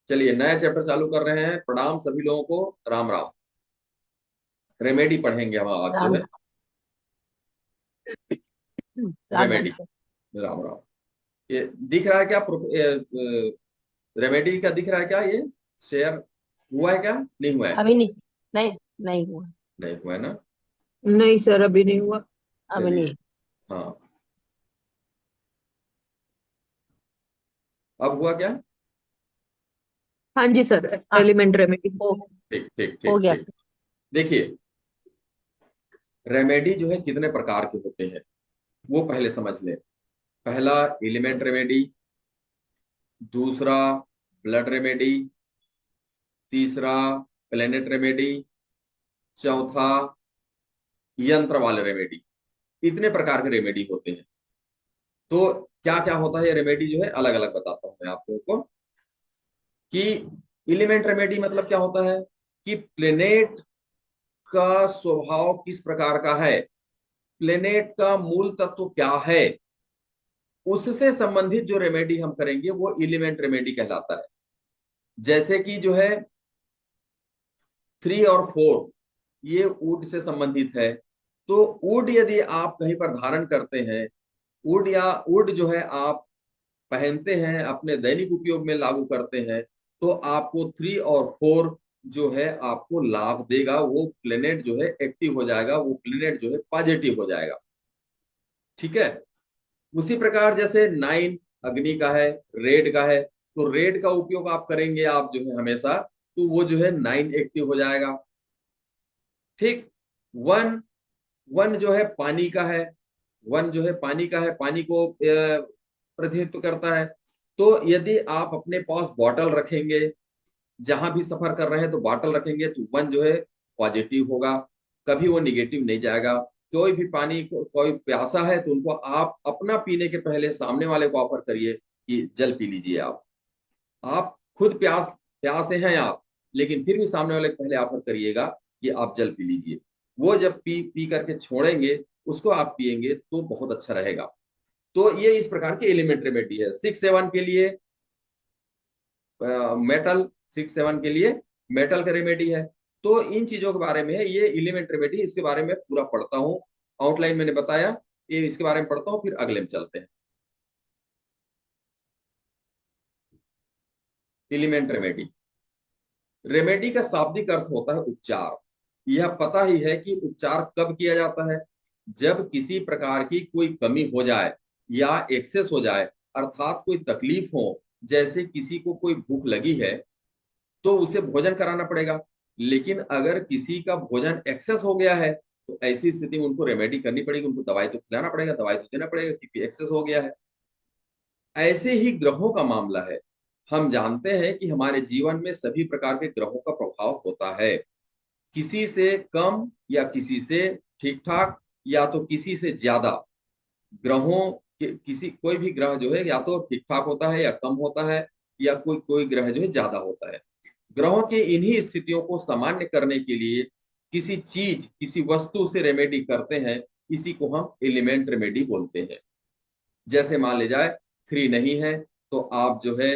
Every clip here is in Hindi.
चलिए नया चैप्टर चालू कर रहे हैं। प्रणाम सभी लोगों को। राम राम। रेमेडी पढ़ेंगे हम आज जो राम है। राम राम रेमेडी। सर। राम राम। ये दिख रहा है क्या? रेमेडी का दिख रहा है क्या? ये शेयर हुआ है क्या? नहीं हुआ है? अभी नहीं। नहीं, नहीं हुआ। नहीं हुआ है ना? नहीं सर, अभी नहीं हुआ। अभी चलिए। नहीं। हाँ। अब हुआ क्या? हाँ जी सर, हाँ। एलिमेंट रेमेडी ठीक ठीक हो ठीक गया ठीक। सर। देखिए, रेमेडी जो है कितने प्रकार के होते हैं वो पहले समझ लें। पहला एलिमेंट रेमेडी, दूसरा ब्लड रेमेडी, तीसरा प्लेनेट रेमेडी, चौथा यंत्र वाले रेमेडी। इतने प्रकार के रेमेडी होते हैं। तो क्या क्या होता है ये रेमेडी जो है, अलग अलग बताता हूं मैं आप लोगों को। कि एलिमेंट रेमेडी मतलब क्या होता है कि प्लेनेट का स्वभाव किस प्रकार का है, प्लेनेट का मूल तत्व क्या है, उससे संबंधित जो रेमेडी हम करेंगे वो एलिमेंट रेमेडी कहलाता है। जैसे कि जो है 3 और 4, ये वुड से संबंधित है। तो वुड यदि आप कहीं पर धारण करते हैं, वुड या वुड जो है आप पहनते हैं, अपने दैनिक उपयोग में लागू करते हैं, तो आपको 3 और 4 जो है आपको लाभ देगा। वो प्लेनेट जो है एक्टिव हो जाएगा, वो प्लेनेट जो है पॉजिटिव हो जाएगा। ठीक है। उसी प्रकार जैसे 9 अग्नि का है, रेड का है, तो रेड का उपयोग आप करेंगे आप जो है हमेशा, तो वो जो है 9 एक्टिव हो जाएगा। ठीक। 1, 1 जो है पानी का है, 1 जो है पानी का है, पानी को प्रतिनिधित्व करता है। तो यदि आप अपने पास बॉटल रखेंगे, जहां भी सफर कर रहे हैं तो बॉटल रखेंगे, तो 1 जो है पॉजिटिव होगा, कभी वो निगेटिव नहीं जाएगा। कोई भी पानी को कोई प्यासा है तो उनको आप अपना पीने के पहले सामने वाले को ऑफर करिए कि जल पी लीजिए। आप खुद प्यासे हैं आप, लेकिन फिर भी सामने वाले को पहले ऑफर करिएगा कि आप जल पी लीजिए। वो जब पी पी करके छोड़ेंगे, उसको आप पिएंगे तो बहुत अच्छा रहेगा। तो ये इस प्रकार की एलिमेंट रेमेडी है। 6 7 के लिए मेटल, 6 7 के लिए मेटल का रेमेडी है। तो इन चीजों के बारे में है ये एलिमेंट रेमेडी। इसके बारे में पूरा पढ़ता हूँ, आउटलाइन मैंने बताया, ये इसके बारे में पढ़ता हूँ, फिर अगले में चलते हैं। Element remedy. रेमेडी का शाब्दिक अर्थ होता है उपचार। यह पता ही है कि उपचार कब किया जाता है, जब किसी प्रकार की कोई कमी हो जाए या एक्सेस हो जाए, अर्थात कोई तकलीफ हो। जैसे किसी को कोई भूख लगी है तो उसे भोजन कराना पड़ेगा, लेकिन अगर किसी का भोजन एक्सेस हो गया है तो ऐसी स्थिति में उनको रेमेडी करनी पड़ेगी, उनको दवाई तो खिलाना पड़ेगा, दवाई तो देना पड़ेगा क्योंकि एक्सेस हो गया है। ऐसे ही ग्रहों का मामला है। हम जानते हैं कि हमारे जीवन में सभी प्रकार के ग्रहों का प्रभाव होता है, किसी से कम या किसी से ठीक ठाक, या तो किसी से ज्यादा। ग्रहों के किसी कोई भी ग्रह जो है या तो ठीक ठाक होता है या कम होता है, या कोई कोई ग्रह जो है ज्यादा होता है। ग्रहों की इन्हीं स्थितियों को सामान्य करने के लिए किसी चीज किसी वस्तु से रेमेडी करते हैं, इसी को हम एलिमेंट रेमेडी बोलते हैं। जैसे मान ले जाए 3 नहीं है, तो आप जो है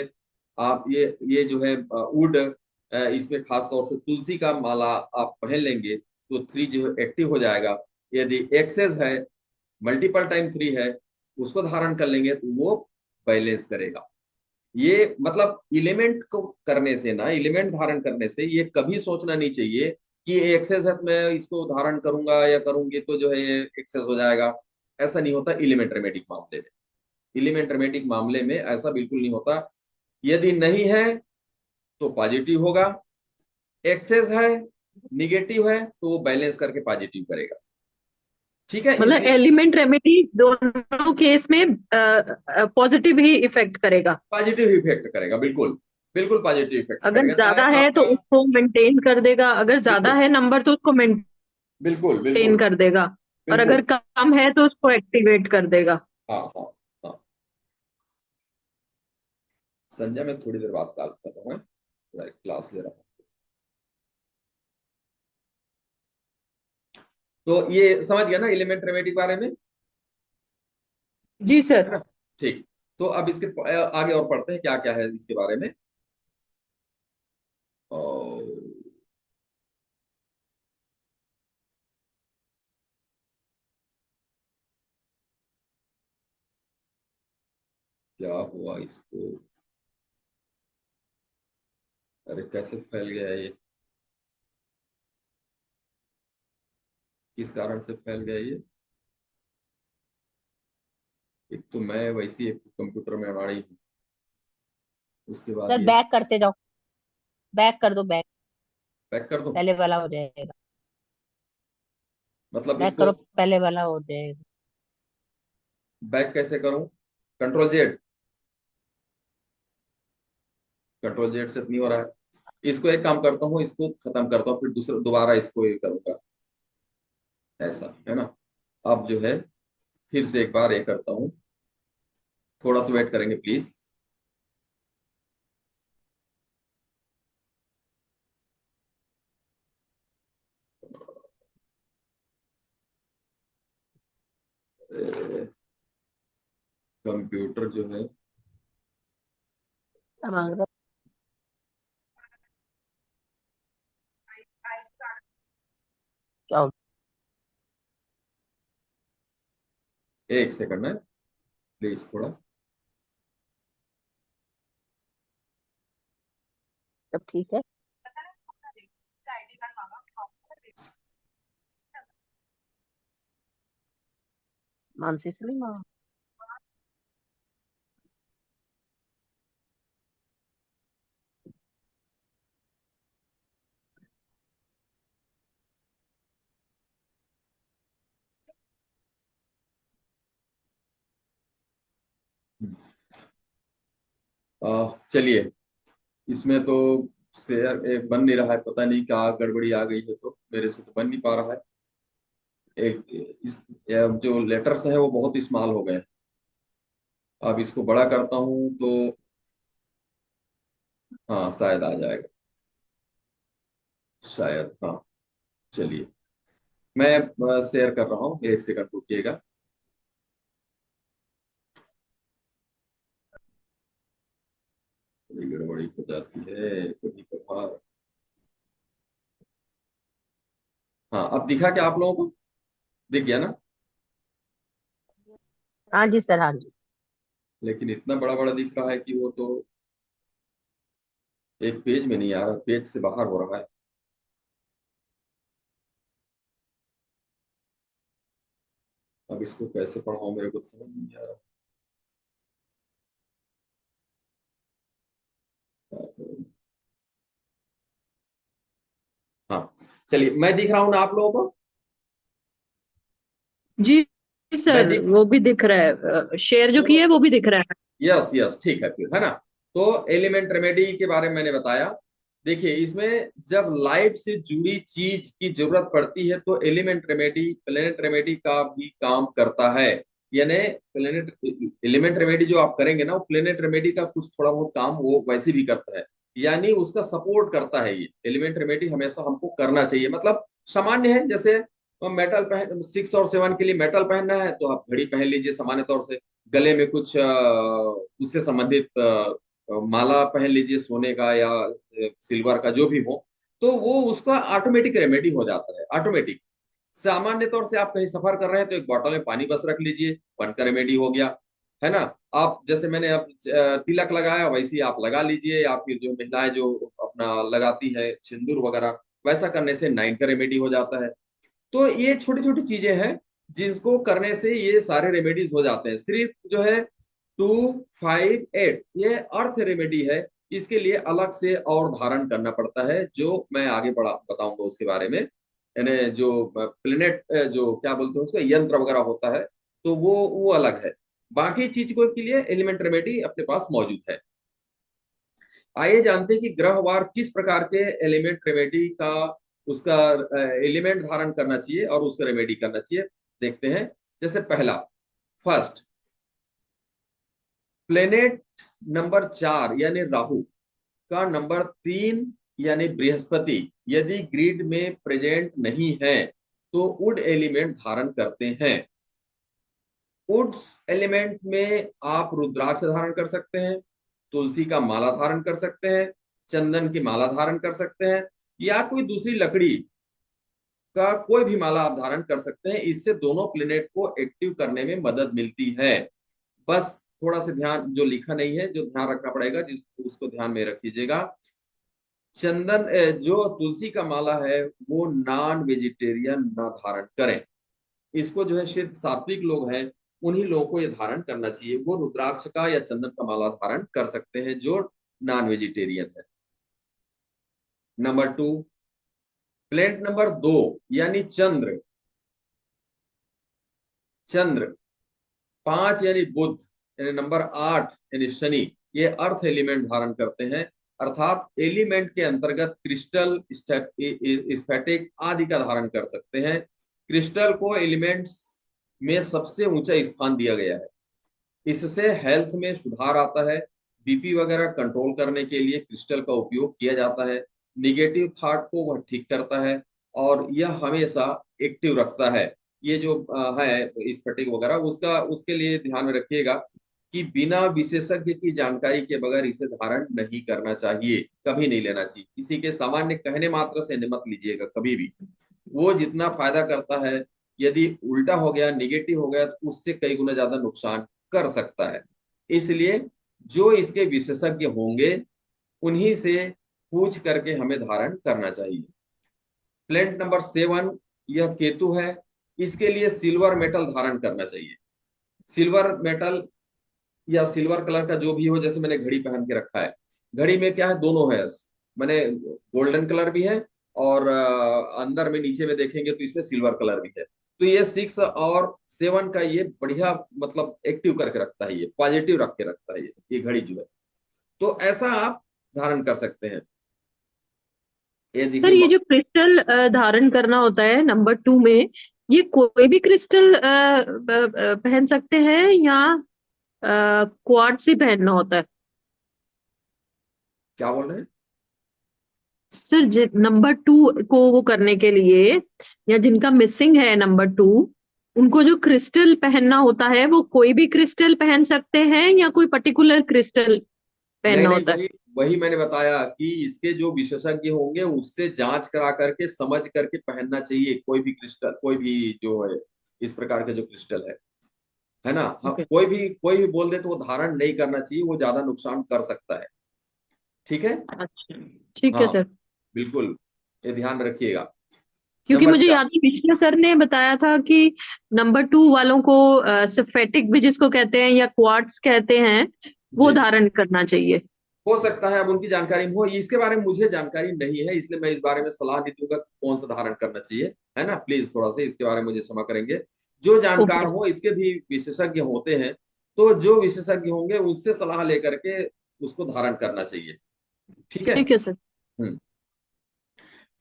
आप ये जो है वुड, इसमें खास तौर से तुलसी का माला आप पहन लेंगे तो 3 जो है एक्टिव हो जाएगा। यदि एक्सेस है, मल्टीपल टाइम 3 है, उसको धारण कर लेंगे तो वो बैलेंस करेगा। ये मतलब एलिमेंट को करने से ना, एलिमेंट धारण करने से ये कभी सोचना नहीं चाहिए कि ये एक्सेस है तो मैं इसको धारण करूंगा या करूंगी तो जो है ये एक्सेस हो जाएगा। ऐसा नहीं होता एलिमेंट रेमेडिक मामले में। एलिमेंट रेमेडिक मामले में ऐसा बिल्कुल नहीं होता। यदि नहीं है तो पॉजिटिव होगा, एक्सेस है, निगेटिव है, तो वो बैलेंस करके पॉजिटिव करेगा। ठीक है मतलब इसलिए एलिमेंट रेमेडी दोनों केस में पॉजिटिव ही इफेक्ट करेगा। पॉजिटिव इफेक्ट करेगा, बिल्कुल बिल्कुल पॉजिटिव इफेक्ट अगर करेगा, चाहे ज्यादा है तो आपका। उसको मेंटेन कर देगा, अगर ज्यादा बिल्कुल है नंबर तो उसको मेंटेन बिल्कुल बिल्कुल कर देगा। और अगर बिल्कुल। कम है तो उसको एक्टिवेट कर देगा। हाँ हाँ हाँ। संजय मैं थोड़ी देर बाद कॉल कर रहा हूँ, थोड़ा एक क्लास ले रहा हूँ। तो ये समझ गया ना एलिमेंट रेमेडी के बारे में, जी है सर। ना? ठीक। तो अब इसके आगे और पढ़ते हैं क्या क्या है इसके बारे में। और क्या हुआ इसको? अरे कैसे फैल गया ये? किस कारण से फैल गया ये? एक तो मैं वैसी, एक तो कंप्यूटर में अड़ाई हूँ, उसके बाद सर ये। बैक करते जाओ, बैक कर दो बैक। पैक कर दूं? पहले वाला हो जाएगा। मतलब बैक इसको करो, पहले वाला हो जाएगा। बैक कैसे करूं? Control Z. कंट्रोल जेड से नहीं हो रहा है। इसको एक काम करता हूँ, इसको खत्म करता हूँ, फिर दूसरा दोबारा इसको ये करूंगा। ऐसा है ना? अब जो है, फिर से एक बार ये करता हूँ। थोड़ा सा वेट करेंगे प्लीज। कंप्यूटर जो है, क्या मांग रहे हो? क्या हो? एक सेकंड में प्लीज थोड़ा। सब ठीक है। मानसी से नहीं मांगा? चलिए, इसमें तो शेयर एक बन नहीं रहा है, पता नहीं क्या गड़बड़ी आ गई है, तो मेरे से तो बन नहीं पा रहा है। एक इस जो लेटर्स है वो बहुत स्मॉल हो गए हैं। अब इसको बड़ा करता हूँ तो हाँ शायद आ जाएगा। शायद, हाँ। चलिए, मैं शेयर कर रहा हूँ, एक सेकंड रुकिएगा। बड़ी गड़बड़ी हो जाती है कभी कभार। हाँ, अब दिखा क्या आप लोगों को? दिख गया ना? हाँ जी सर, हाँ जी। लेकिन इतना बड़ा बड़ा दिख रहा है कि वो तो एक पेज में नहीं आ रहा, पेज से बाहर हो रहा है। अब इसको कैसे पढ़ाऊं, मेरे को तो समझ नहीं आ रहा। हाँ, चलिए, मैं दिख रहा हूँ ना आप लोगों को? जी मैं सर, दिख वो भी दिख रहा है, शेयर जो तो किया है वो भी दिख रहा है। यस यस, ठीक है फिर, है ना? तो एलिमेंट रेमेडी के बारे में मैंने बताया। देखिए, इसमें जब लाइट से जुड़ी चीज की जरूरत पड़ती है तो एलिमेंट रेमेडी, प्लेनेट रेमेडी का भी काम करता है। यानी प्लेनेट एलिमेंट रेमेडी जो आप करेंगे ना, वो प्लेनेट रेमेडी का कुछ थोड़ा बहुत काम वो वैसे भी करता है। यानी उसका सपोर्ट करता है। ये एलिमेंट रेमेडी हमेशा हमको करना चाहिए, मतलब सामान्य है। जैसे मेटल पहन 6 और 7 के लिए मेटल पहनना है तो आप घड़ी पहन लीजिए सामान्य तौर से। गले में कुछ उससे संबंधित माला पहन लीजिए, सोने का या सिल्वर का, जो भी हो। तो वो उसका ऑटोमेटिक रेमेडी हो जाता है, ऑटोमेटिक। सामान्य तौर से आप कहीं सफर कर रहे हैं तो एक बोतल में पानी बस रख लीजिए, वन का रेमेडी हो गया, है ना? आप जैसे मैंने अब तिलक लगाया, वैसे ही आप लगा लीजिए, या फिर जो महिलाएं जो अपना लगाती है सिंदूर वगैरह, वैसा करने से 9 का रेमेडी हो जाता है। तो ये छोटी छोटी चीजें हैं जिसको करने से ये सारे रेमेडीज हो जाते हैं। सिर्फ जो है 2, 5, 8 ये अर्थ रेमेडी है। इसके लिए अलग से और धारण करना पड़ता है, जो मैं आगे बढ़ा बताऊंगा उसके बारे में। यानी जो प्लेनेट, जो क्या बोलते हैं उसका, यंत्र वगैरह होता है, तो वो अलग है। बाकी चीज को के लिए एलिमेंट रेमेडी अपने पास मौजूद है। आइए जानते हैं कि ग्रहवार किस प्रकार के एलिमेंट रेमेडी का, उसका एलिमेंट धारण करना चाहिए और उसका रेमेडी करना चाहिए। देखते हैं। जैसे पहला, फर्स्ट, प्लेनेट नंबर 4 यानी राहु का नंबर 3 यानी बृहस्पति यदि ग्रिड में प्रेजेंट नहीं है तो वुड एलिमेंट धारण करते हैं। वुड्स एलिमेंट में आप रुद्राक्ष धारण कर सकते हैं, तुलसी का माला धारण कर सकते हैं, चंदन की माला धारण कर सकते हैं, या कोई दूसरी लकड़ी का कोई भी माला आप धारण कर सकते हैं। इससे दोनों प्लेनेट को एक्टिव करने में मदद मिलती है। बस थोड़ा सा ध्यान, जो लिखा नहीं है, जो ध्यान रखना पड़ेगा, जिस उसको ध्यान में रखिएगा। चंदन जो तुलसी का माला है वो नॉन वेजिटेरियन ना धारण करें। इसको जो है सिर्फ सात्विक लोग हैं, उन्हीं लोगों को ये धारण करना चाहिए। वो रुद्राक्ष का या चंदन का माला धारण कर सकते हैं जो नॉन वेजिटेरियन है। नंबर 2, प्लेनेट नंबर 2 यानी चंद्र। चंद्र 5 यानी बुध, यानी नंबर 8 यानी शनि, ये अर्थ एलिमेंट धारण करते हैं। अर्थात एलिमेंट के अंतर्गत क्रिस्टल, स्फटिक आदि का धारण कर सकते हैं। क्रिस्टल को एलिमेंट्स में सबसे ऊंचा स्थान दिया गया है। इससे हेल्थ में सुधार आता है। बीपी वगैरह कंट्रोल करने के लिए क्रिस्टल का उपयोग किया जाता है। निगेटिव थॉट को वह ठीक करता है और यह हमेशा एक्टिव रखता है। ये जो है स्फटिक वगैरह, उसका उसके लिए ध्यान में रखिएगा कि बिना विशेषज्ञ की जानकारी के बगैर इसे धारण नहीं करना चाहिए, कभी नहीं लेना चाहिए। किसी के सामान्य कहने मात्र से मत लीजिएगा कभी भी। वो जितना फायदा करता है, यदि उल्टा हो गया, निगेटिव हो गया, तो उससे कई गुना ज्यादा नुकसान कर सकता है। इसलिए जो इसके विशेषज्ञ होंगे उन्हीं से पूछ करके हमें धारण करना चाहिए। प्लेनेट नंबर 7 यह केतु है। इसके लिए सिल्वर मेटल धारण करना चाहिए। सिल्वर मेटल या सिल्वर कलर का जो भी हो, जैसे मैंने घड़ी पहन के रखा है, घड़ी में क्या है, दोनों है। मैंने गोल्डन कलर भी है और अंदर में नीचे में देखेंगे तो इसमें सिल्वर कलर भी है। तो ये 6 और 7 का ये बढ़िया मतलब एक्टिव करके रखता है, ये पॉजिटिव रख के रखता है ये घड़ी जो है। तो ऐसा आप धारण कर सकते हैं। ये सर, देखिए ये जो क्रिस्टल धारण करना होता है नंबर 2 में, ये कोई भी क्रिस्टल पहन सकते हैं या क्वार्ट्ज ही पहनना होता है? क्या बोल रहे हैं? सर, नंबर 2 को वो करने के लिए, या जिनका मिसिंग है नंबर 2, उनको जो क्रिस्टल पहनना होता है वो कोई भी क्रिस्टल पहन सकते हैं या कोई पर्टिकुलर क्रिस्टल नहीं पहनना नहीं, होता है? वही वही मैंने बताया कि इसके जो विशेषज्ञ होंगे उससे जांच करा करके समझ करके पहनना चाहिए। कोई भी क्रिस्टल, कोई भी जो है इस प्रकार के जो क्रिस्टल है ना, हाँ, ओके। कोई भी बोल दे तो वो धारण नहीं करना चाहिए, वो ज्यादा नुकसान कर सकता है। ठीक है। अच्छा, ठीक है हाँ, सर। बिल्कुल, ये ध्यान रखिएगा। क्योंकि नंबर मुझे 4, याद है पिछले सर ने बताया था कि नंबर 2 वालों को सिम्फेटिक भी जिसको कहते हैं या क्वार्ट्स कहते हैं, वो जी, धारण करना चाहिए। हो सकता है अब उनकी जानकारी में हो, इसके बारे में मुझे जानकारी नहीं है, इसलिए मैं इस बारे में सलाह नहीं दूंगा कि कौन सा धारण करना चाहिए, है ना। प्लीज थोड़ा सा इसके बारे में मुझे क्षमा करेंगे। जो जानकार ओके। हो, इसके भी विशेषज्ञ होते हैं, तो जो विशेषज्ञ होंगे उनसे सलाह लेकर के उसको धारण करना चाहिए। ठीक है। ठीक है सर। हम्म।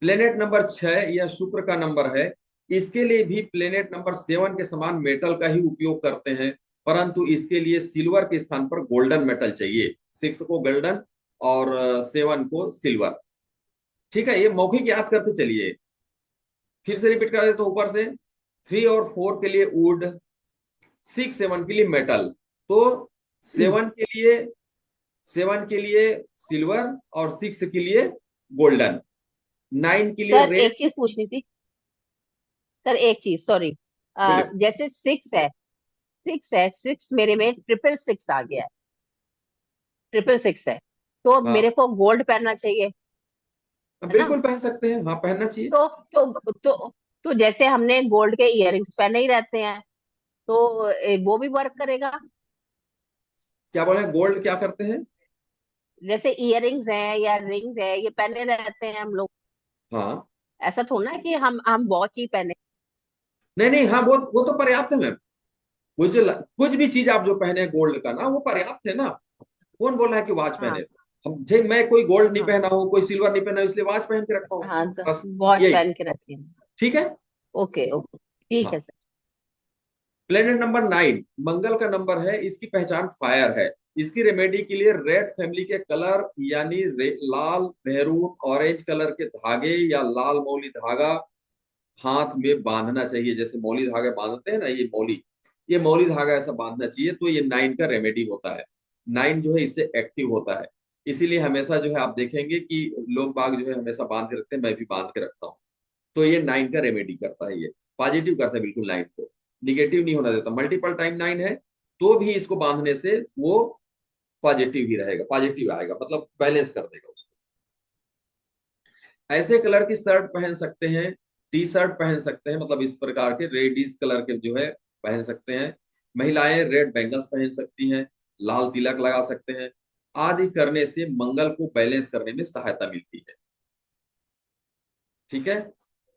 प्लेनेट नंबर 6 यह शुक्र का नंबर है। इसके लिए भी प्लेनेट नंबर 7 के समान मेटल का ही उपयोग करते हैं, परंतु इसके लिए सिल्वर के स्थान पर गोल्डन मेटल चाहिए। 6 को गोल्डन और 7 को सिल्वर। ठीक है, ये मौखिक याद करते चलिए। फिर से रिपीट कर देते तो ऊपर से 3 और 4 के लिए वुड, 6 7 के लिए मेटल। तो हम्म। 7 के लिए 7 के लिए सिल्वर और 6 के लिए गोल्डन, 9 के लिए सर रेड। एक चीज पूछनी थी। सर एक चीज, सॉरी। बोलिए। जैसे 6 मेरे में 666 आ गया है। 666 है, तो हाँ, मेरे को गोल्ड पहनना चाहिए, है ना? बिल्कुल पहन सकते हैं, हाँ पहनना चाहिए। तो तो जैसे हमने गोल्ड के इयररिंग्स पहने ही रहते हैं, तो वो भी वर्क करेगा? क्या बोले, गोल्ड क्या करते हैं? जैसे इयररिंग्स है या रिंग्स है, ये पहने रहते हैं हम लोग। हाँ, ऐसा थोड़ा ना कि हम वॉच ही पहने। नहीं नहीं, हाँ वो तो पर्याप्त है मैम। कुछ भी चीज आप जो पहने गोल्ड का ना, वो पर्याप्त है ना। कौन बोल रहा है कि वॉच हाँ, पहने? हम जे मैं कोई गोल्ड नहीं हाँ, पहना हूँ, कोई सिल्वर नहीं पहना हूं, इसलिए वॉच पहन के रखा हूँ, हाँ, तो बस वॉच यही। पहन के रखी है। ठीक है। ओके, ओके, ठीक है हाँ, सर। प्लेनेट नंबर 9 मंगल का नंबर है। इसकी पहचान फायर है। इसकी रेमेडी के लिए रेड फैमिली के कलर यानी लाल, मेहरून, ऑरेंज कलर के धागे या लाल मौली धागा हाथ में बांधना चाहिए। जैसे मौली धागे बांधते हैं ना, ये मौली धागा ऐसा बांधना चाहिए। तो ये 9 का रेमेडी होता है। 9 जो है इससे एक्टिव होता है। इसीलिए हमेशा जो है आप देखेंगे कि लोग बाग जो है हमेशा बांध के रखते हैं, मैं भी बांध के रखता हूँ। तो ये 9 का रेमेडी करता है, ये पॉजिटिव करता है बिल्कुल 9 को, निगेटिव नहीं होना देता। मल्टीपल टाइम 9 है तो भी इसको बांधने से वो पॉजिटिव ही रहेगा, पॉजिटिव आएगा, मतलब बैलेंस कर देगा उसको। ऐसे कलर की शर्ट पहन सकते हैं, टी शर्ट पहन सकते हैं, मतलब इस प्रकार के रेडिश कलर के जो है पहन सकते हैं। महिलाएं रेड बैंगल्स पहन सकती हैं, लाल तिलक लगा सकते हैं, आदि करने से मंगल को बैलेंस करने में सहायता मिलती है। ठीक है।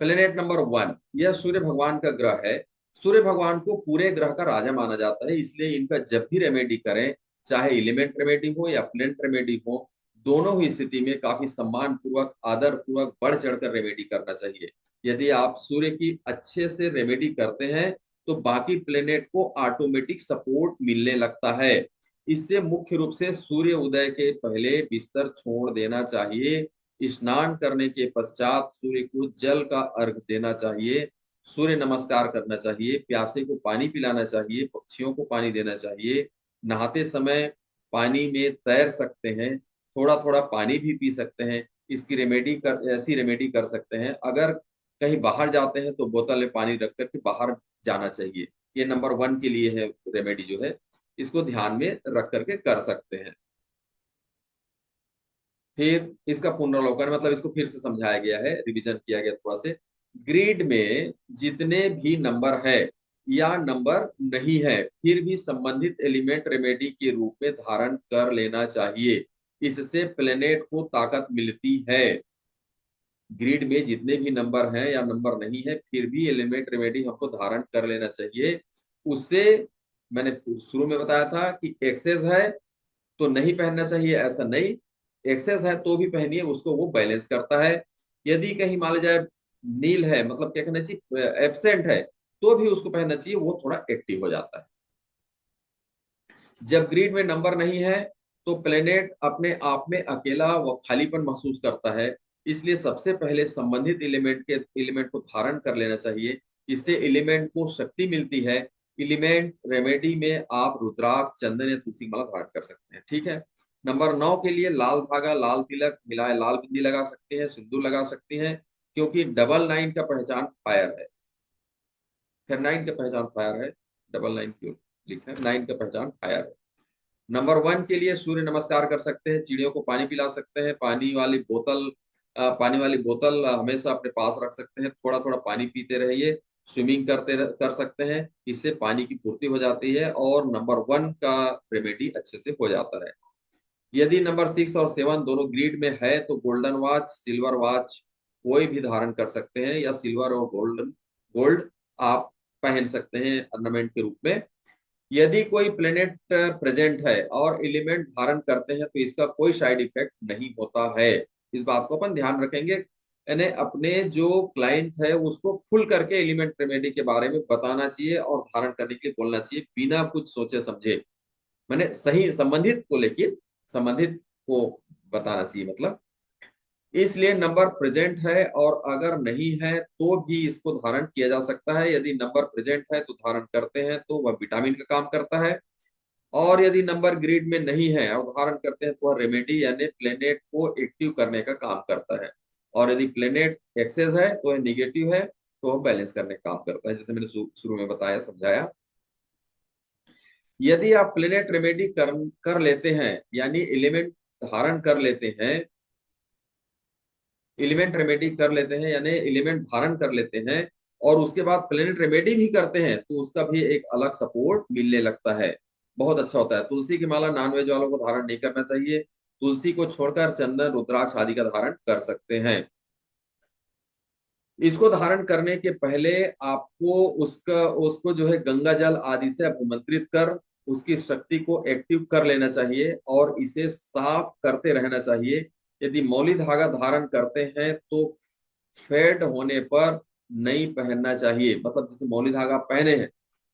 प्लेनेट नंबर 1, यह सूर्य भगवान का ग्रह है। सूर्य भगवान को पूरे ग्रह का राजा माना जाता है, इसलिए इनका जब भी रेमेडी करें, चाहे एलिमेंट रेमेडी हो या प्लेनेट रेमेडी हो, दोनों ही स्थिति में काफी सम्मान पूर्वक, आदर पूर्वक, बढ़ चढ़कर रेमेडी करना चाहिए। यदि आप सूर्य की अच्छे से रेमेडी करते हैं तो बाकी प्लेनेट को ऑटोमेटिक सपोर्ट मिलने लगता है। इससे मुख्य रूप से सूर्य उदय के पहले बिस्तर छोड़ देना चाहिए, स्नान करने के पश्चात सूर्य को जल का अर्घ देना चाहिए, सूर्य नमस्कार करना चाहिए, प्यासे को पानी पिलाना चाहिए, पक्षियों को पानी देना चाहिए, नहाते समय पानी में तैर सकते हैं, थोड़ा थोड़ा पानी भी पी सकते हैं। इसकी रेमेडी कर ऐसी रेमेडी कर सकते हैं, अगर कहीं बाहर जाते हैं तो बोतल में पानी रख करके बाहर जाना चाहिए। ये नंबर 1 के लिए है रेमेडी जो है, इसको ध्यान में रख करके कर सकते हैं। फिर इसका पुनरावलोकन, मतलब इसको फिर से समझाया गया है, रिवीजन किया गया थोड़ा से। ग्रिड में जितने भी नंबर है या नंबर नहीं है, फिर भी संबंधित एलिमेंट रेमेडी के रूप में धारण कर लेना चाहिए, इससे प्लेनेट को ताकत मिलती है। ग्रिड में जितने भी नंबर हैं या नंबर नहीं है, फिर भी एलिमेंट रेमेडी हमको धारण कर लेना चाहिए। उससे मैंने शुरू में बताया था कि एक्सेस है तो नहीं पहनना चाहिए, ऐसा नहीं, एक्सेस है तो भी पहनिए, उसको वो बैलेंस करता है। यदि कहीं मान लिया जाए नील है, मतलब क्या कहना चाहिए, एब्सेंट है, तो भी उसको पहनना चाहिए, वो थोड़ा एक्टिव हो जाता है। जब ग्रिड में नंबर नहीं है तो प्लेनेट अपने आप में अकेला व खालीपन महसूस करता है, इसलिए सबसे पहले संबंधित एलिमेंट को धारण कर लेना चाहिए, इससे एलिमेंट को शक्ति मिलती है। एलिमेंट रेमेडी में आप रुद्राक्ष, चंदन या तुलसी माला धारण कर सकते हैं। ठीक है। नंबर 9 के लिए लाल धागा, लाल तिलक, मिलाए लाल बिंदी लगा सकते हैं, सिंदूर लगा सकती हैं, क्योंकि डबल 9 का पहचान फायर है। फिर 9 का पहचान फायर है, डबल 9 क्यों लिखा है, 9 का पहचान फायर है। नंबर 1 के लिए सूर्य नमस्कार कर सकते हैं, चिड़ियों को पानी पिला सकते हैं, पानी वाली बोतल हमेशा अपने पास रख सकते हैं, थोड़ा थोड़ा पानी पीते रहिए, स्विमिंग कर सकते हैं, इससे पानी की पूर्ति हो जाती है और नंबर 1 का रेमेडी अच्छे से हो जाता है। यदि नंबर 6 और 7 दोनों ग्रिड में है तो गोल्डन वॉच, सिल्वर वॉच कोई भी धारण कर सकते हैं, या सिल्वर और गोल्ड आप पहन सकते हैं ऑर्नामेंट के रूप में। यदि कोई प्लेनेट प्रेजेंट है और एलिमेंट धारण करते हैं तो इसका कोई साइड इफेक्ट नहीं होता है। इस बात को अपन ध्यान रखेंगे, यानी अपने जो क्लाइंट है उसको खुल करके एलिमेंट रेमेडी के बारे में बताना चाहिए और धारण करने के लिए बोलना चाहिए, बिना कुछ सोचे समझे। मैंने सही संबंधित को, लेकिन संबंधित को बताना चाहिए, मतलब इसलिए नंबर प्रेजेंट है और अगर नहीं है तो भी इसको धारण किया जा सकता है। यदि नंबर प्रेजेंट है तो धारण करते हैं तो वह विटामिन का काम करता है, और यदि नंबर ग्रिड में नहीं है और धारण करते हैं तो वह रेमेडी यानी प्लेनेट को एक्टिव करने का काम करता है, और यदि प्लेनेट एक्सेस है तो वह निगेटिव है, तो वह बैलेंस करने का काम करता है, जैसे मैंने शुरू में बताया, समझाया। यदि आप प्लेनेट रेमेडी कर लेते हैं, यानी एलिमेंट धारण कर लेते हैं, एलिमेंट रेमेडी कर लेते हैं यानी एलिमेंट धारण कर लेते हैं, और उसके बाद प्लेनेट रेमेडी भी करते हैं, तो उसका भी एक अलग सपोर्ट मिलने लगता है, बहुत अच्छा होता है। तुलसी की माला नॉनवेज वालों को धारण नहीं करना चाहिए, तुलसी को छोड़कर चंदन, रुद्राक्ष आदि का धारण कर सकते हैं। इसको धारण करने के पहले आपको उसको जो है गंगा जल आदि से अभिमंत्रित कर उसकी शक्ति को एक्टिव कर लेना चाहिए और इसे साफ करते रहना चाहिए। यदि मौली धागा धारण करते हैं तो फेड होने पर नहीं पहनना चाहिए, मतलब जैसे मौली धागा पहने हैं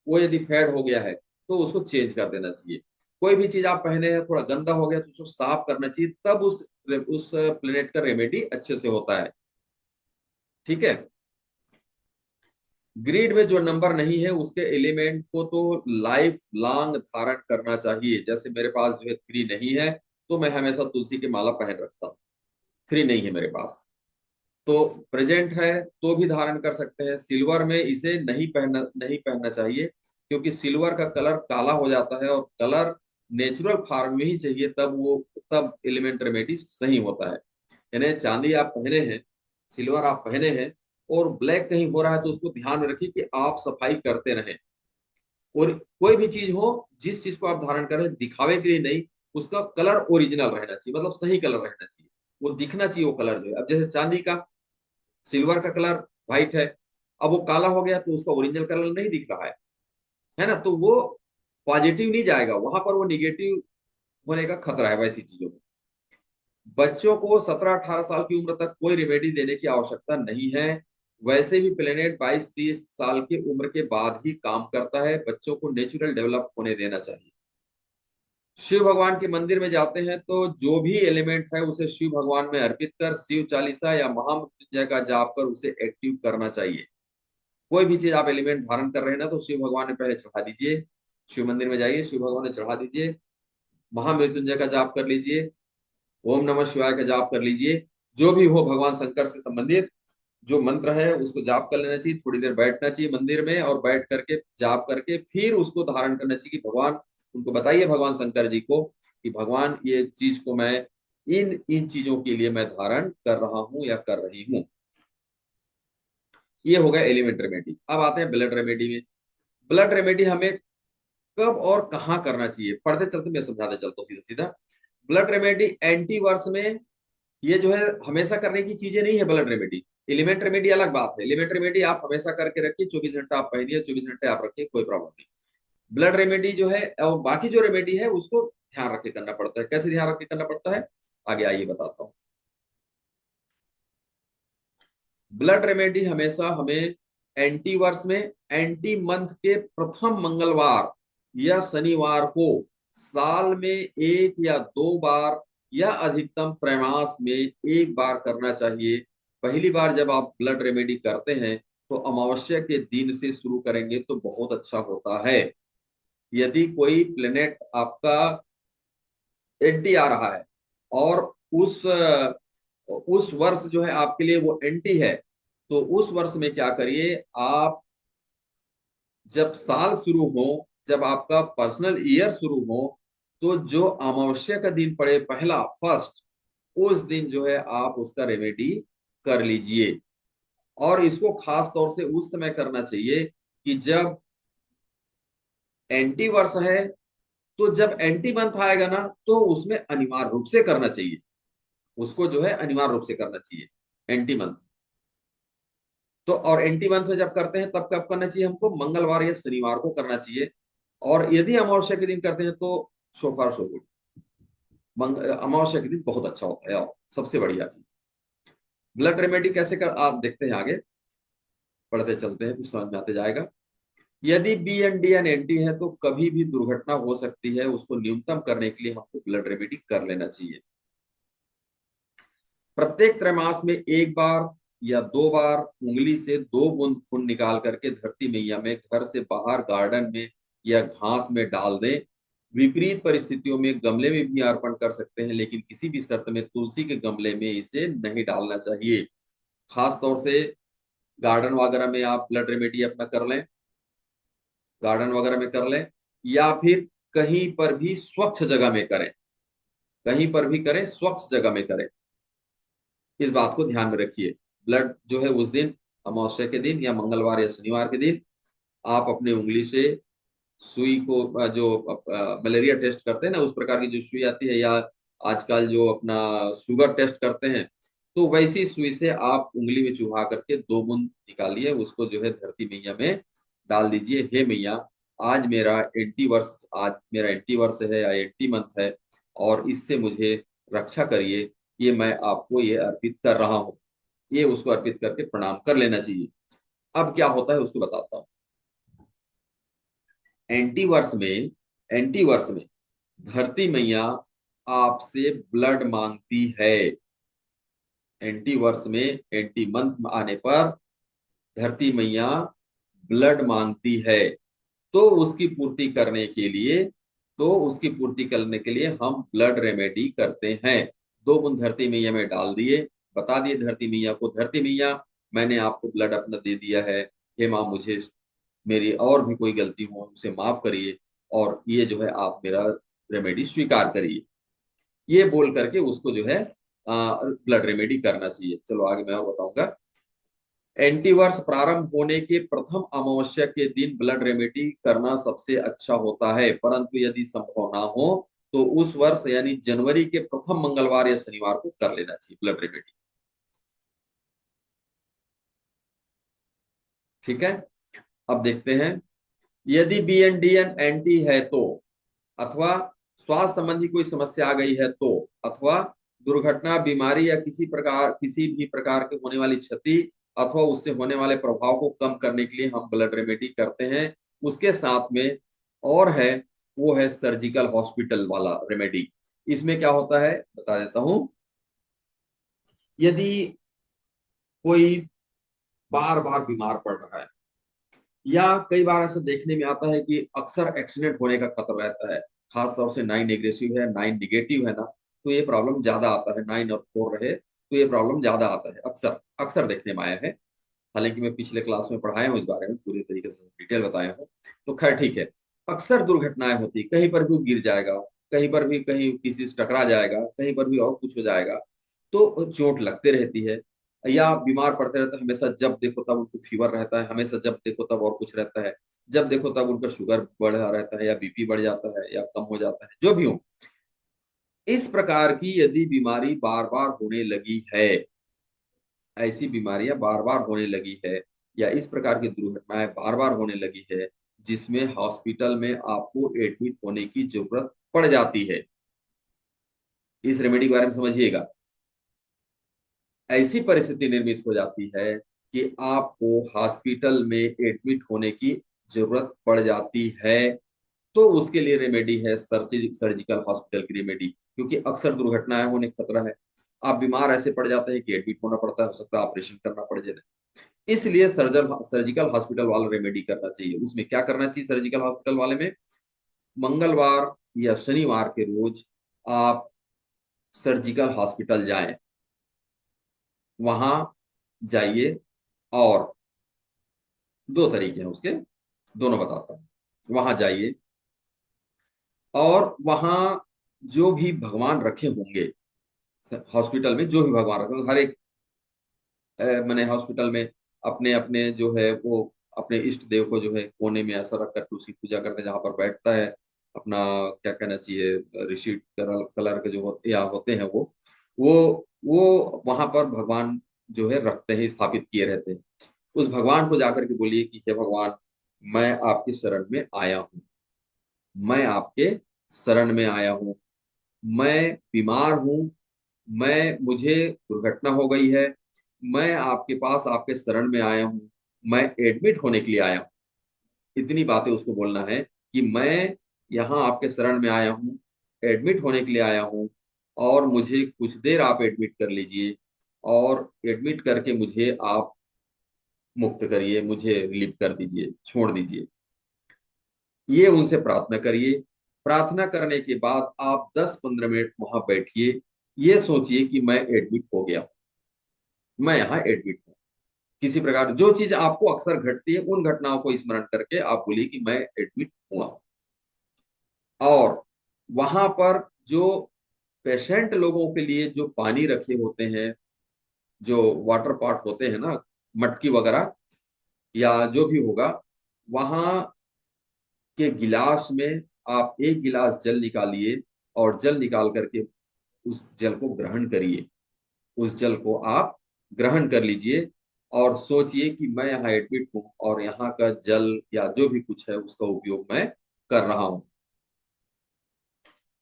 वो यदि फेड हो गया है तो उसको चेंज कर देना चाहिए। कोई भी चीज आप पहने हैं थोड़ा गंदा हो गया तो उसको साफ करना चाहिए, तब उस प्लेनेट का रेमेडी अच्छे से होता है। ठीक है। ग्रिड में जो नंबर नहीं है उसके एलिमेंट को तो लाइफ लॉन्ग धारण करना चाहिए, जैसे मेरे पास जो है 3 नहीं है तो मैं हमेशा तुलसी की माला पहन रखता हूँ। फ्री नहीं है मेरे पास तो प्रेजेंट है तो भी धारण कर सकते हैं। सिल्वर में इसे नहीं पहनना चाहिए, क्योंकि सिल्वर का कलर काला हो जाता है, और कलर नेचुरल फॉर्म में ही चाहिए, तब एलिमेंट रेमेडी सही होता है। यानी चांदी आप पहने हैं, सिल्वर आप पहने हैं, और ब्लैक कहीं हो रहा है, तो उसको ध्यान में रखिए कि आप सफाई करते रहें। और कोई भी चीज हो, जिस चीज को आप धारण कर रहे हैं दिखावे के लिए नहीं, उसका कलर ओरिजिनल रहना चाहिए, मतलब सही कलर रहना चाहिए, वो दिखना चाहिए वो कलर जो है। अब जैसे चांदी का, सिल्वर का कलर व्हाइट है, अब वो काला हो गया तो उसका ओरिजिनल कलर नहीं दिख रहा है ना, तो वो पॉजिटिव नहीं जाएगा, वहां पर वो निगेटिव होने का खतरा है वैसी चीजों में। बच्चों को 17-18 साल की उम्र तक कोई रेमेडी देने की आवश्यकता नहीं है। वैसे भी प्लेनेट 22-30 साल की उम्र के बाद ही काम करता है, बच्चों को नेचुरल डेवलप होने देना चाहिए। शिव भगवान के मंदिर में जाते हैं तो जो भी एलिमेंट है उसे शिव भगवान में अर्पित कर शिव चालीसा या महामृत्युंजय का जाप कर उसे एक्टिव करना चाहिए। कोई भी चीज आप एलिमेंट धारण कर रहे हैं ना, तो शिव भगवान ने पहले चढ़ा दीजिए। शिव मंदिर में जाइए, शिव भगवान ने चढ़ा दीजिए, महामृत्युंजय का जाप कर लीजिए, ओम नमः शिवाय का जाप कर लीजिए। जो भी हो भगवान शंकर से संबंधित जो मंत्र है उसको जाप कर लेना चाहिए। थोड़ी देर बैठना चाहिए मंदिर में, और बैठ करके जाप करके फिर उसको धारण करना चाहिए कि भगवान, उनको बताइए भगवान शंकर जी को कि भगवान ये चीज को मैं इन इन चीजों के लिए मैं धारण कर रहा हूं या कर रही हूँ। ये हो गया एलिमेंट रेमेडी। अब आते हैं ब्लड रेमेडी में। ब्लड रेमेडी हमें कब और कहाँ करना चाहिए, पढ़ते चलते मैं समझाते चलता हूँ सीधा सीधा। ब्लड रेमेडी एंटीवर्स में, ये जो है हमेशा करने की चीजें नहीं है ब्लड रेमेडी। एलिमेंट रेमेडी अलग बात है, एलिमेंट रेमेडी आप हमेशा करके रखिए, 24 घंटा आप पहनिए, 24 घंटे आप रखिए, कोई प्रॉब्लम नहीं। ब्लड रेमेडी जो है और बाकी जो रेमेडी है उसको ध्यान रख के करना पड़ता है। कैसे ध्यान रख के करना पड़ता है, आगे आइए बताता हूँ। ब्लड रेमेडी हमेशा हमें एंटीवर्स में, एंटी मंथ के प्रथम मंगलवार या शनिवार को साल में 1 या 2 बार या अधिकतम त्रैमास में 1 बार करना चाहिए। पहली बार जब आप ब्लड रेमेडी करते हैं तो अमावस्या के दिन से शुरू करेंगे तो बहुत अच्छा होता है। यदि कोई प्लेनेट आपका एंटी आ रहा है और उस वर्ष जो है आपके लिए वो एंटी है, तो उस वर्ष में क्या करिए आप, जब साल शुरू हो, जब आपका पर्सनल ईयर शुरू हो, तो जो अमावस्या का दिन पड़े पहला फर्स्ट, उस दिन जो है आप उसका रेमेडी कर लीजिए। और इसको खास तौर से उस समय करना चाहिए कि जब एंटी वर्ष है, तो जब एंटी मंथ आएगा ना तो उसमें अनिवार्य रूप से करना चाहिए, उसको जो है अनिवार्य रूप से करना चाहिए एंटी मंथ। तो और एंटी मंथ में जब करते हैं तब कब करना चाहिए, हमको मंगलवार या शनिवार को करना चाहिए। और यदि अमावस्या के दिन करते हैं तो सो फार सो गुड, अमावस्या के दिन बहुत अच्छा होता है। और सबसे बढ़िया चीज ब्लड रेमेडी कैसे कर, आप देखते हैं आगे पढ़ते चलते हैं, कुछ समझ में आते जाएगा। यदि B N D N N T है तो कभी भी दुर्घटना हो सकती है, उसको न्यूनतम करने के लिए हमको ब्लड रेमेडी कर लेना चाहिए। प्रत्येक त्रैमास में 1 बार या 2 बार उंगली से 2 बूंद खून निकाल करके धरती मैया में घर से बाहर गार्डन में या घास में डाल दें। विपरीत परिस्थितियों में गमले में भी अर्पण कर सकते हैं, लेकिन किसी भी शर्त में तुलसी के गमले में इसे नहीं डालना चाहिए। खास तौर से गार्डन वगैरह में आप ब्लड रेमेडी अपना कर लें, गार्डन वगैरह में कर लें, या फिर कहीं पर भी स्वच्छ जगह में करें, कहीं पर भी करें, स्वच्छ जगह में करें। इस बात को ध्यान में रखिए। ब्लड जो है उस दिन, अमावस्या के दिन या मंगलवार या शनिवार के दिन, आप अपने उंगली से सुई को जो मलेरिया टेस्ट करते हैं ना, उस प्रकार की जो सुई आती है, या आजकल जो अपना शुगर टेस्ट करते हैं, तो वैसी सुई से आप उंगली में चुभा करके 2 बूंद निकालिए, उसको जो है धरती मैया में डाल दीजिए। हे मैया, आज मेरा एंटी वर्ष है या एंटी मंथ है, और इससे मुझे रक्षा करिए, ये मैं आपको ये अर्पित कर रहा हूँ। ये उसको अर्पित करके प्रणाम कर लेना चाहिए। अब क्या होता है उसको बताता हूँ। एंटी वर्ष में धरती मैया आपसे ब्लड मांगती है। एंटी वर्ष में, एंटी मंथ आने पर धरती मैया ब्लड मांगती है, तो उसकी पूर्ति करने के लिए तो उसकी पूर्ति करने के लिए हम ब्लड रेमेडी करते हैं। 2 बूंद धरती मैया में डाल दिए, बता दिए धरती मैया को, धरती मैया मैंने आपको ब्लड अपना दे दिया है, हे माँ मुझे मेरी और भी कोई गलती हो उसे माफ करिए, और ये जो है आप मेरा रेमेडी स्वीकार करिए। ये बोल करके उसको जो है ब्लड रेमेडी करना चाहिए। चलो आगे मैं और बताऊंगा। एंटीवर्स प्रारंभ होने के प्रथम अमावस्या के दिन ब्लड रेमेडी करना सबसे अच्छा होता है, परंतु यदि संभव ना हो तो उस वर्ष यानी जनवरी के प्रथम मंगलवार या शनिवार को कर लेना चाहिए ब्लड रेमेडी। ठीक है, अब देखते हैं। यदि बीएनडीएन एंटी है तो, अथवा स्वास्थ्य संबंधी कोई समस्या आ गई है तो, अथवा दुर्घटना, बीमारी या किसी भी प्रकार के होने वाली क्षति अथवा उससे होने वाले प्रभाव को कम करने के लिए हम ब्लड रेमेडी करते हैं। उसके साथ में और है, वो है सर्जिकल हॉस्पिटल वाला रेमेडी। इसमें क्या होता है बता देता हूं। यदि कोई बार बार बीमार पड़ रहा है, या कई बार ऐसा देखने में आता है कि अक्सर एक्सीडेंट होने का खतरा रहता है, खासतौर से 9 एग्रेसिव है, 9 निगेटिव है ना, तो ये प्रॉब्लम ज्यादा आता है। 9 और 4 रहे तो ये प्रॉब्लम ज्यादा आता है, अक्सर अक्सर देखने में आया है। हालांकि मैं पिछले क्लास में पढ़ाया हूँ इस बारे में, पूरी तरीके से डिटेल बताया हूँ, तो खैर ठीक है। अक्सर दुर्घटनाएं होती, कहीं पर भी वो गिर जाएगा, कहीं पर भी कहीं किसी से टकरा जाएगा, कहीं पर भी और कुछ हो जाएगा, तो चोट लगते रहती है। या बीमार पड़ते रहते हैं हमेशा, जब देखो तब उनको फीवर रहता है हमेशा, जब देखो तब और कुछ रहता है, जब देखो तब उनका शुगर बढ़ा रहता है या बीपी बढ़ जाता है या कम हो जाता है, जो भी हो। इस प्रकार की यदि बीमारी बार बार होने लगी है, ऐसी बीमारियां बार बार होने लगी है, या इस प्रकार की दुर्घटनाएं बार बार होने लगी है जिसमें हॉस्पिटल में आपको एडमिट होने की जरूरत पड़ जाती है, इस रेमेडी के बारे में समझिएगा। ऐसी परिस्थिति निर्मित हो जाती है कि आपको हॉस्पिटल में एडमिट होने की जरूरत पड़ जाती है, तो उसके लिए रेमेडी है सर्जिकल हॉस्पिटल की रेमेडी, क्योंकि अक्सर दुर्घटनाएं होने का खतरा है। आप बीमार ऐसे पड़ जाते हैं कि एडमिट होना पड़ता है, हो सकता है ऑपरेशन करना पड़ जाए। इसलिए सर्जिकल हॉस्पिटल वाला रेमेडी करना चाहिए। उसमें क्या करना चाहिए सर्जिकल हॉस्पिटल वाले में, मंगलवार या शनिवार के रोज आप सर्जिकल हॉस्पिटल जाएं, वहां जाइए, और 2 तरीके हैं उसके, दोनों बताता हूँ। वहां जाइए और वहां जो भी भगवान रखे होंगे हॉस्पिटल में, जो भी भगवान रखे होंगे, हर एक मैंने हॉस्पिटल में अपने अपने जो है वो अपने इष्ट देव को जो है कोने में ऐसा रख करके उसकी पूजा करते हैं, जहाँ पर बैठता है अपना, क्या कहना चाहिए, ऋषि कलर के जो होते या होते हैं वो वहां पर भगवान जो है रखते हैं, स्थापित किए रहते हैं। उस भगवान को जाकर के बोलिए कि हे भगवान, मैं आपकी शरण में आया हूँ, मैं आपके शरण में आया हूँ, मैं बीमार हूँ, मुझे दुर्घटना हो गई है, मैं आपके पास आपके शरण में आया हूँ, मैं एडमिट होने के लिए आया हूँ। इतनी बातें उसको बोलना है कि मैं यहाँ आपके शरण में आया हूँ, एडमिट होने के लिए आया हूँ, और मुझे कुछ देर आप एडमिट कर लीजिए, और एडमिट करके मुझे आप मुक्त करिए, मुझे रिलीव कर दीजिए, छोड़ दीजिए। ये उनसे प्रार्थना करिए। प्रार्थना करने के बाद आप 10-15 मिनट वहां बैठिए, ये सोचिए कि मैं एडमिट हो गया, मैं यहाँ एडमिट हूँ। किसी प्रकार जो चीज आपको अक्सर घटती है उन घटनाओं को स्मरण करके आप बोलिए कि मैं एडमिट हुआ हूँ। और वहां पर जो पेशेंट लोगों के लिए जो पानी रखे होते हैं, जो वाटर पॉट होते हैं ना, मटकी वगैरह या जो भी होगा, वहां के गिलास में आप एक गिलास जल निकालिए, और जल निकाल करके उस जल को ग्रहण करिए, उस जल को आप ग्रहण कर लीजिए, और सोचिए कि मैं यहाँ एडमिट हूँ और यहाँ का जल या जो भी कुछ है उसका उपयोग मैं कर रहा हूँ।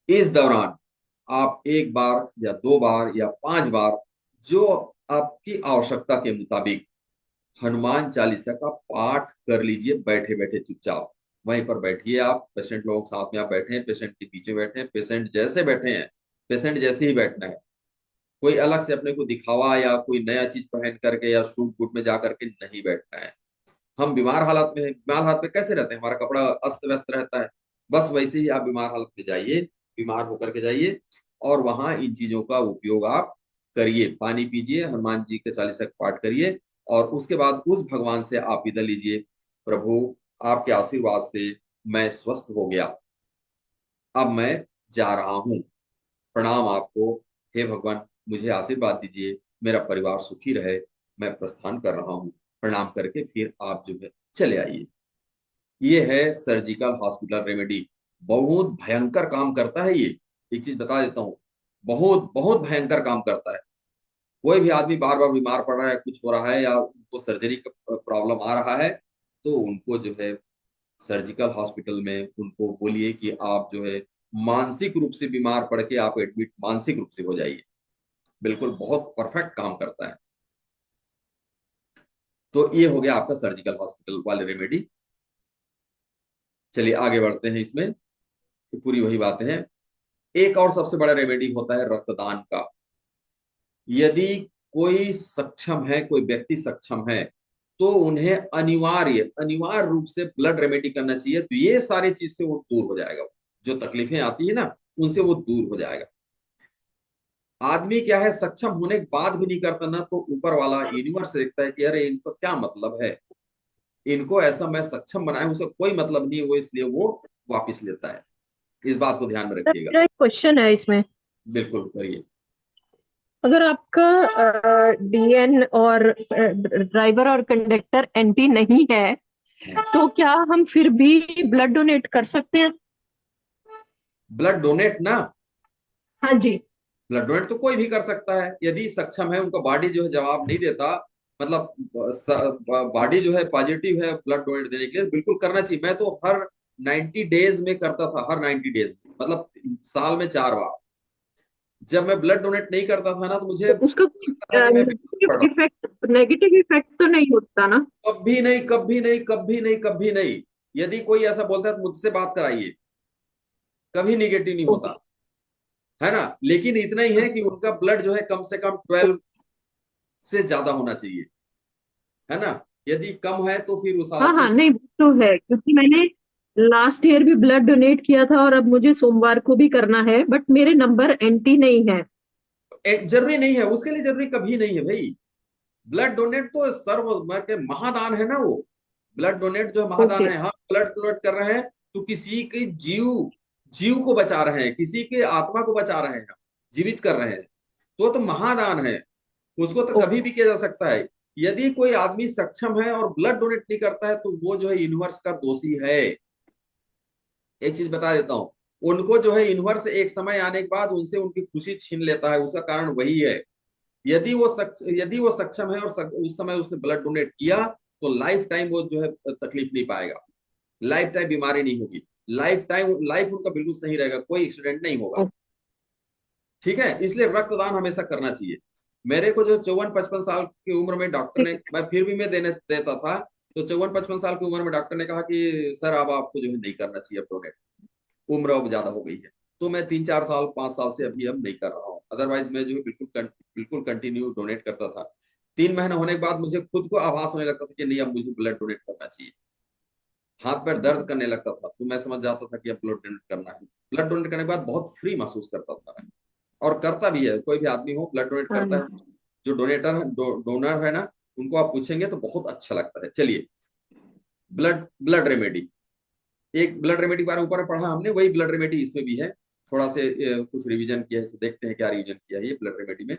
इस दौरान आप 1 बार या 2 बार या 5 बार, जो आपकी आवश्यकता के मुताबिक, हनुमान चालीसा का पाठ कर लीजिए, बैठे बैठे चुपचाप वहीं पर बैठिए। आप पेशेंट लोगों के साथ में आप बैठे हैं, पेशेंट के पीछे बैठे हैं, पेशेंट जैसे बैठे हैं पेशेंट जैसे ही बैठना है। कोई अलग से अपने को दिखावा या कोई नया चीज पहन करके या सूट बूट में जा करके नहीं बैठना है। हम बीमार हालत में कैसे रहते हैं, हमारा कपड़ा अस्त व्यस्त रहता है, बस वैसे ही आप बीमार हालत में जाइए, बीमार होकर के जाइए और वहां इन चीजों का उपयोग आप करिए। पानी पीजिए, हनुमान जी के चालीसा का पाठ करिए और उसके बाद उस भगवान से आप विदा लीजिए, प्रभु आपके आशीर्वाद से मैं स्वस्थ हो गया, अब मैं जा रहा हूँ, प्रणाम आपको, हे भगवान मुझे आशीर्वाद दीजिए, मेरा परिवार सुखी रहे, मैं प्रस्थान कर रहा हूँ। प्रणाम करके फिर आप जो है चले आइए। ये है सर्जिकल हॉस्पिटल रेमेडी। बहुत भयंकर काम करता है ये, एक चीज बता देता हूँ, बहुत बहुत भयंकर काम करता है। कोई भी आदमी बार बार बीमार पड़ रहा है, कुछ हो रहा है या उनको सर्जरी का प्रॉब्लम आ रहा है, तो उनको जो है सर्जिकल हॉस्पिटल में उनको बोलिए कि आप जो है मानसिक रूप से बीमार पड़ के आप एडमिट मानसिक रूप से हो जाइए। बिल्कुल बहुत परफेक्ट काम करता है। तो ये हो गया आपका सर्जिकल हॉस्पिटल वाले रेमेडी। चलिए आगे बढ़ते हैं इसमें, तो पूरी वही बातें हैं। एक और सबसे बड़ा रेमेडी होता है रक्तदान का। यदि कोई सक्षम है, कोई व्यक्ति सक्षम है, तो उन्हें अनिवार्य अनिवार्य रूप से ब्लड रेमेडी करना चाहिए। तो ये सारी चीज से वो दूर हो जाएगा, जो तकलीफें आती है ना उनसे वो दूर हो जाएगा। आदमी क्या है, सक्षम होने के बाद भी नहीं करता ना, तो ऊपर वाला यूनिवर्स देखता है कि अरे इनको क्या मतलब है, इनको ऐसा मैं सक्षम बनाया, उसे कोई मतलब नहीं है, वो इसलिए वो वापिस लेता है। इस बात को ध्यान में सर रखिएगा। मेरा एक क्वेश्चन है इसमें। बिल्कुल करिए। अगर आपका डीएन और ड्राइवर और कंडक्टर एंटी नहीं है, तो क्या हम फिर भी ब्लड डोनेट कर सकते हैं? ब्लड डोनेट ना, हाँ जी। ब्लड डोनेट तो कोई भी कर सकता है यदि सक्षम है, उनका बॉडी जो है जवाब नहीं देता, मतलब बॉडी जो है पॉजिटिव है ब्लड डोनेट देने के लिए, बिल्कुल करना चाहिए। मैं तो हर 90 डेज में करता था, हर 90 डेज में, मतलब साल में 4 बार। जब मैं ब्लड डोनेट नहीं करता था ना, तो मुझे तो उसका लगता था कि मैं बीमार पड़ रहा हूँ। नेगेटिव इफेक्ट तो नहीं होता ना? कभी नहीं, कभी नहीं, कभी नहीं, कभी नहीं। यदि कोई ऐसा बोलता है तो मुझसे बात कराइए, कभी निगेटिव नहीं ओके। होता है ना। लेकिन इतना ही है कि उनका ब्लड जो है कम से कम 12 से ज्यादा होना चाहिए, है ना। यदि कम है तो फिर उस हाँ हालत में हाँ, नहीं वो तो है, क्योंकि मैंने लास्ट ईयर भी ब्लड डोनेट किया था और अब मुझे सोमवार को भी करना है, बट मेरे नंबर एंटी नहीं है। जरूरी नहीं है, उसके लिए जरूरी कभी नहीं है भाई। ब्लड डोनेट तो सर्व के महादान है ना वो। ब्लड डोनेट जो महादान ओके। है, हाँ ब्लड डोनेट कर रहे हैं तो किसी के जीव जीव को बचा रहे हैं, किसी के आत्मा को बचा रहे हैं, जीवित कर रहे हैं, तो महादान है। उसको तो कभी ओके। भी किया जा सकता है। यदि कोई आदमी सक्षम है और ब्लड डोनेट नहीं करता है, तो वो जो है यूनिवर्स का दोषी है। एक चीज बता देता हूँ, उनको जो है यूनिवर्स एक समय आने के बाद उनसे उनकी खुशी छीन लेता है, उसका कारण वही है। यदि वो सक्षम है और उस समय उसने ब्लड डोनेट किया, तो लाइफ टाइम वो जो है तकलीफ नहीं पाएगा, लाइफ टाइम बीमारी नहीं होगी, लाइफ टाइम लाइफ उनका बिल्कुल सही रहेगा, कोई एक्सीडेंट नहीं होगा। ओके। ठीक है, इसलिए रक्तदान हमेशा करना चाहिए। मेरे को जो 54-55 साल की उम्र में डॉक्टर ने, ठीक। मैं फिर भी मैं देने देता था, तो 54-55 साल की उम्र में डॉक्टर ने कहा कि सर अब आपको जो है नहीं करना चाहिए अब डोनेट, उम्र अब ज्यादा हो गई है। तो मैं 3-4 साल 5 साल से अभी अब नहीं कर रहा हूँ, अदरवाइज मैं जो है बिल्कुल कंटिन्यू डोनेट करता था। 3 महीने होने के बाद मुझे खुद को आभास होने लगता था कि नहीं अब मुझे ब्लड डोनेट करना चाहिए, हाथ पैर दर्द करने लगता था, तो मैं समझ जाता था कि अब ब्लड डोनेट करना है। ब्लड डोनेट करने के बाद बहुत फ्री महसूस करता था मैं, और करता भी है। कोई भी आदमी हो ब्लड डोनेट हाँ करता है, जी। जो डोनेटर है डोनर है ना, उनको आप पूछेंगे तो बहुत अच्छा लगता है। चलिए, ब्लड ब्लड रेमेडी, एक ब्लड रेमेडी के बारे में ऊपर पढ़ा हमने, वही ब्लड रेमेडी इसमें भी है। थोड़ा से कुछ रिवीजन किया है, तो देखते हैं क्या रिवीजन किया है ये ब्लड रेमेडी में।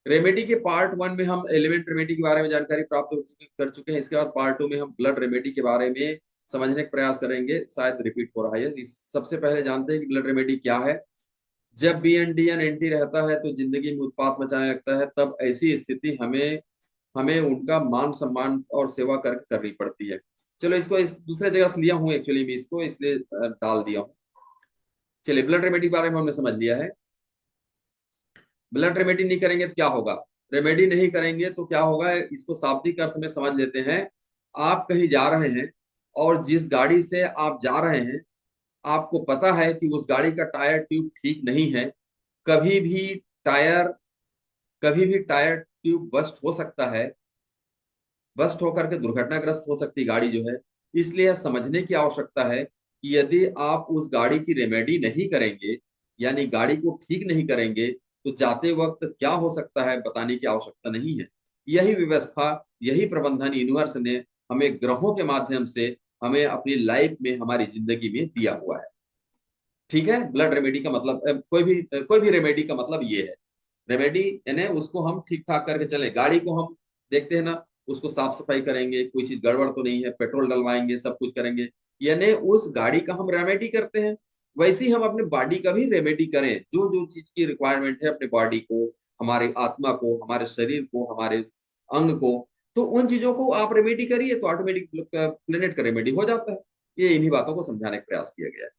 रेमेडी के पार्ट 1 में हम एलिमेंट रेमेडी के बारे में जानकारी प्राप्त कर चुके हैं। इसके बाद पार्ट 2 में हम ब्लड रेमेडी के बारे में समझने का प्रयास करेंगे, शायद रिपीट हो रहा है। सबसे पहले जानते हैं कि ब्लड रेमेडी क्या है। जब BNDN एंटी रहता है तो जिंदगी में उत्पात मचाने लगता है, तब ऐसी स्थिति हमें हमें उनका मान सम्मान और सेवा करके करनी पड़ती है। चलो, इसको इस दूसरे जगह से लिया हूँ एक्चुअली, मैं इसको इसलिए डाल दिया हूँ। चलिए, ब्लड रेमेडी के बारे में हमने समझ लिया है। ब्लड रेमेडी नहीं करेंगे तो क्या होगा, रेमेडी नहीं करेंगे तो क्या होगा, इसको शाब्दिक अर्थ में समझ लेते हैं। आप कहीं जा रहे हैं और जिस गाड़ी से आप जा रहे हैं, आपको पता है कि उस गाड़ी का टायर ट्यूब ठीक नहीं है। कभी भी टायर कभी भी टायर ट्यूब बस्ट हो सकता है, बस्ट होकर के दुर्घटनाग्रस्त हो सकती गाड़ी जो है। इसलिए समझने की आवश्यकता है कि यदि आप उस गाड़ी की रेमेडी नहीं करेंगे, यानी गाड़ी को ठीक नहीं करेंगे, तो जाते वक्त क्या हो सकता है बताने की आवश्यकता नहीं है। यही व्यवस्था, यही प्रबंधन यूनिवर्स ने हमें ग्रहों के माध्यम से हमें अपनी लाइफ में, हमारी जिंदगी में दिया हुआ है। ठीक है, ब्लड रेमेडी का मतलब कोई भी रेमेडी का मतलब ये है। रेमेडी यानी उसको हम ठीक ठाक करके चले। गाड़ी को हम देखते हैं ना, उसको साफ सफाई करेंगे, कोई चीज गड़बड़ तो नहीं है, पेट्रोल डलवाएंगे, सब कुछ करेंगे, यानी उस गाड़ी का हम रेमेडी करते हैं। वैसे ही हम अपने बॉडी का भी रेमेडी करें। जो जो चीज की रिक्वायरमेंट है अपने बॉडी को, हमारे आत्मा को, हमारे शरीर को, हमारे अंग को, तो उन चीजों को आप रेमेडी करिए तो ऑटोमेटिक प्लेनेट का रेमेडी हो जाता है। ये इन्हीं बातों को समझाने का प्रयास किया गया है।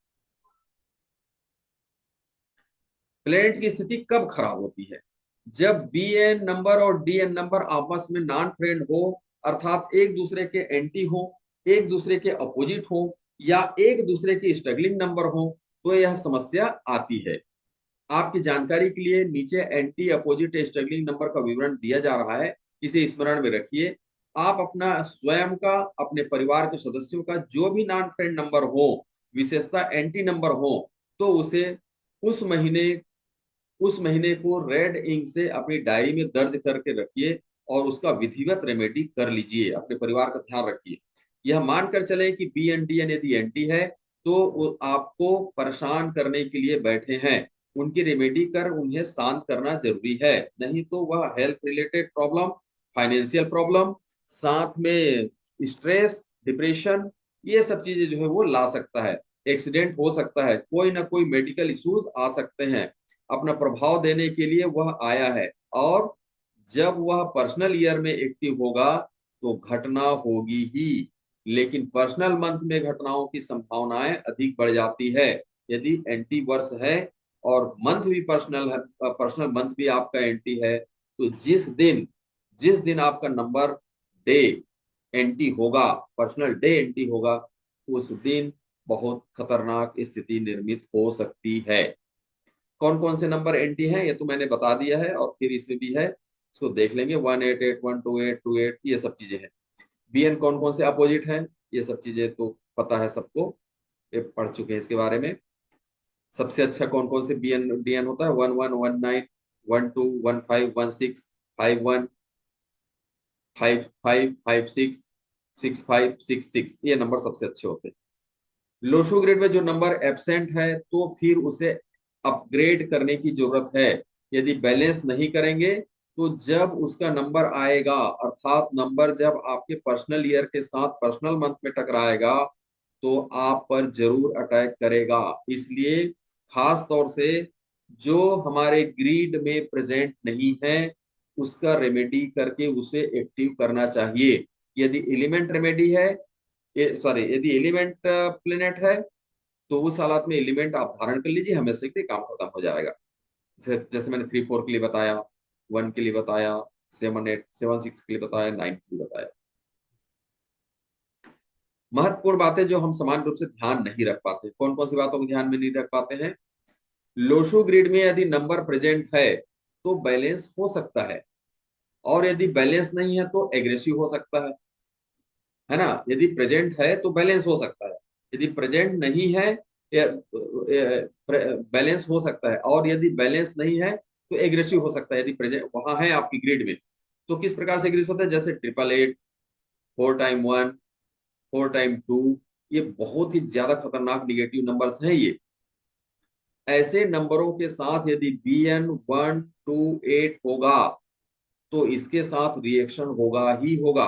प्लेनेट की स्थिति कब खराब होती है? जब बीएन नंबर और डीएन नंबर आपस में नॉन फ्रेंड हो, अर्थात एक दूसरे के एंटी हो, एक दूसरे के अपोजिट हो, या एक दूसरे की स्ट्रगलिंग नंबर हो, तो यह समस्या आती है। आपकी जानकारी के लिए नीचे एंटी अपोजिट स्ट्रगलिंग नंबर का विवरण दिया जा रहा है, इसे स्मरण में रखिए। आप अपना स्वयं का, अपने परिवार के सदस्यों का जो भी नॉन फ्रेंड नंबर हो, विशेषता एंटी नंबर हो, तो उसे उस महीने उस महीने को रेड इंक से अपनी डायरी में दर्ज करके रखिए और उसका विधिवत रेमेडी कर लीजिए। अपने परिवार का ध्यान रखिए। यह मानकर चले कि बी एन डी एन यदि एंटी है तो वो आपको परेशान करने के लिए बैठे हैं। उनकी रेमेडी कर उन्हें शांत करना जरूरी है, नहीं तो वह health related problem, financial problem, साथ में स्ट्रेस, डिप्रेशन, ये सब चीजें जो है वो ला सकता है। एक्सीडेंट हो सकता है, कोई ना कोई मेडिकल इश्यूज आ सकते हैं। अपना प्रभाव देने के लिए वह आया है, और जब वह पर्सनल ईयर में एक्टिव होगा तो घटना होगी ही। लेकिन पर्सनल मंथ में घटनाओं की संभावनाएं अधिक बढ़ जाती है। यदि एंटी वर्ष है और मंथ भी पर्सनल है, पर्सनल मंथ भी आपका एंटी है, तो जिस दिन आपका नंबर डे एंटी होगा, पर्सनल डे एंटी होगा, उस दिन बहुत खतरनाक स्थिति निर्मित हो सकती है। कौन कौन से नंबर एंटी हैं ये तो मैंने बता दिया है, और फिर इसमें भी है, इसको देख लेंगे। 188, 128, 28, ये सब चीजें हैं। बीएन कौन कौन से अपोजिट हैं, ये सब चीजें तो पता है सबको, ये पढ़ चुके हैं इसके बारे में। सबसे अच्छा कौन कौन से बीएन डीएन होता है? 11, 19, 12, 15, 16, 51, 55, 56, 65, 66, ये नंबर सबसे अच्छे होते हैं। लोशो ग्रेड में जो नंबर एब्सेंट है तो फिर उसे अपग्रेड करने की जरूरत है। यदि बैलेंस नहीं करेंगे तो जब उसका नंबर आएगा, अर्थात नंबर जब आपके पर्सनल ईयर के साथ पर्सनल मंथ में टकराएगा, तो आप पर जरूर अटैक करेगा। इसलिए खास तौर से जो हमारे ग्रीड में प्रेजेंट नहीं है, उसका रेमेडी करके उसे एक्टिव करना चाहिए। यदि एलिमेंट रेमेडी है, सॉरी, यदि एलिमेंट प्लेनेट है, तो उस हालात में एलिमेंट आप धारण कर लीजिए, हमेशा के लिए काम खत्म हो जाएगा। जैसे मैंने 3, 4 के लिए बताया, 1 के लिए बताया, 7, 8, 7, 6 के लिए बताया, 9 के लिए बताया। महत्वपूर्ण बातें जो हम समान रूप से ध्यान नहीं रख पाते, कौन कौन सी बातों को ध्यान में नहीं रख पाते हैं? लोशो ग्रिड में यदि नंबर प्रेजेंट है तो बैलेंस हो सकता है, और यदि बैलेंस नहीं है तो एग्रेसिव हो सकता है ना। यदि प्रेजेंट है तो बैलेंस हो सकता है, यदि प्रेजेंट नहीं है बैलेंस हो सकता है, और यदि बैलेंस नहीं है तो एग्रेसिव हो सकता है। यदि प्रेजेंट वहां है आपकी ग्रिड में, तो किस प्रकार से एग्रेसिव होता है? जैसे 888, 4x1, 4x2, ये बहुत ही ज्यादा खतरनाक निगेटिव नंबर्स हैं ये। ऐसे नंबरों के साथ यदि BN128 होगा तो इसके साथ रिएक्शन होगा ही होगा,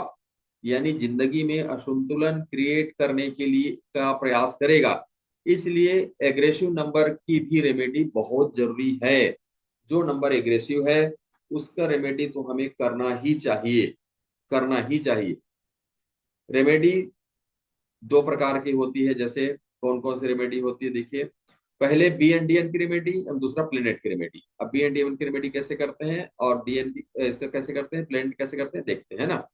यानी जिंदगी में असंतुलन क्रिएट करने के लिए का प्रयास करेगा। इसलिए एग्रेसिव नंबर की भी रेमेडी बहुत जरूरी है। जो नंबर एग्रेसिव है उसका रेमेडी तो हमें करना ही चाहिए, करना ही चाहिए। रेमेडी 2 प्रकार की होती है। जैसे कौन कौन सी रेमेडी होती है देखिए, पहले BNDN की रेमेडी और दूसरा प्लेनेट की रेमेडी। अब BNDN की रेमेडी कैसे करते हैं और डीएन की इसका कैसे करते हैं, प्लेनेट कैसे करते हैं, देखते हैं ना।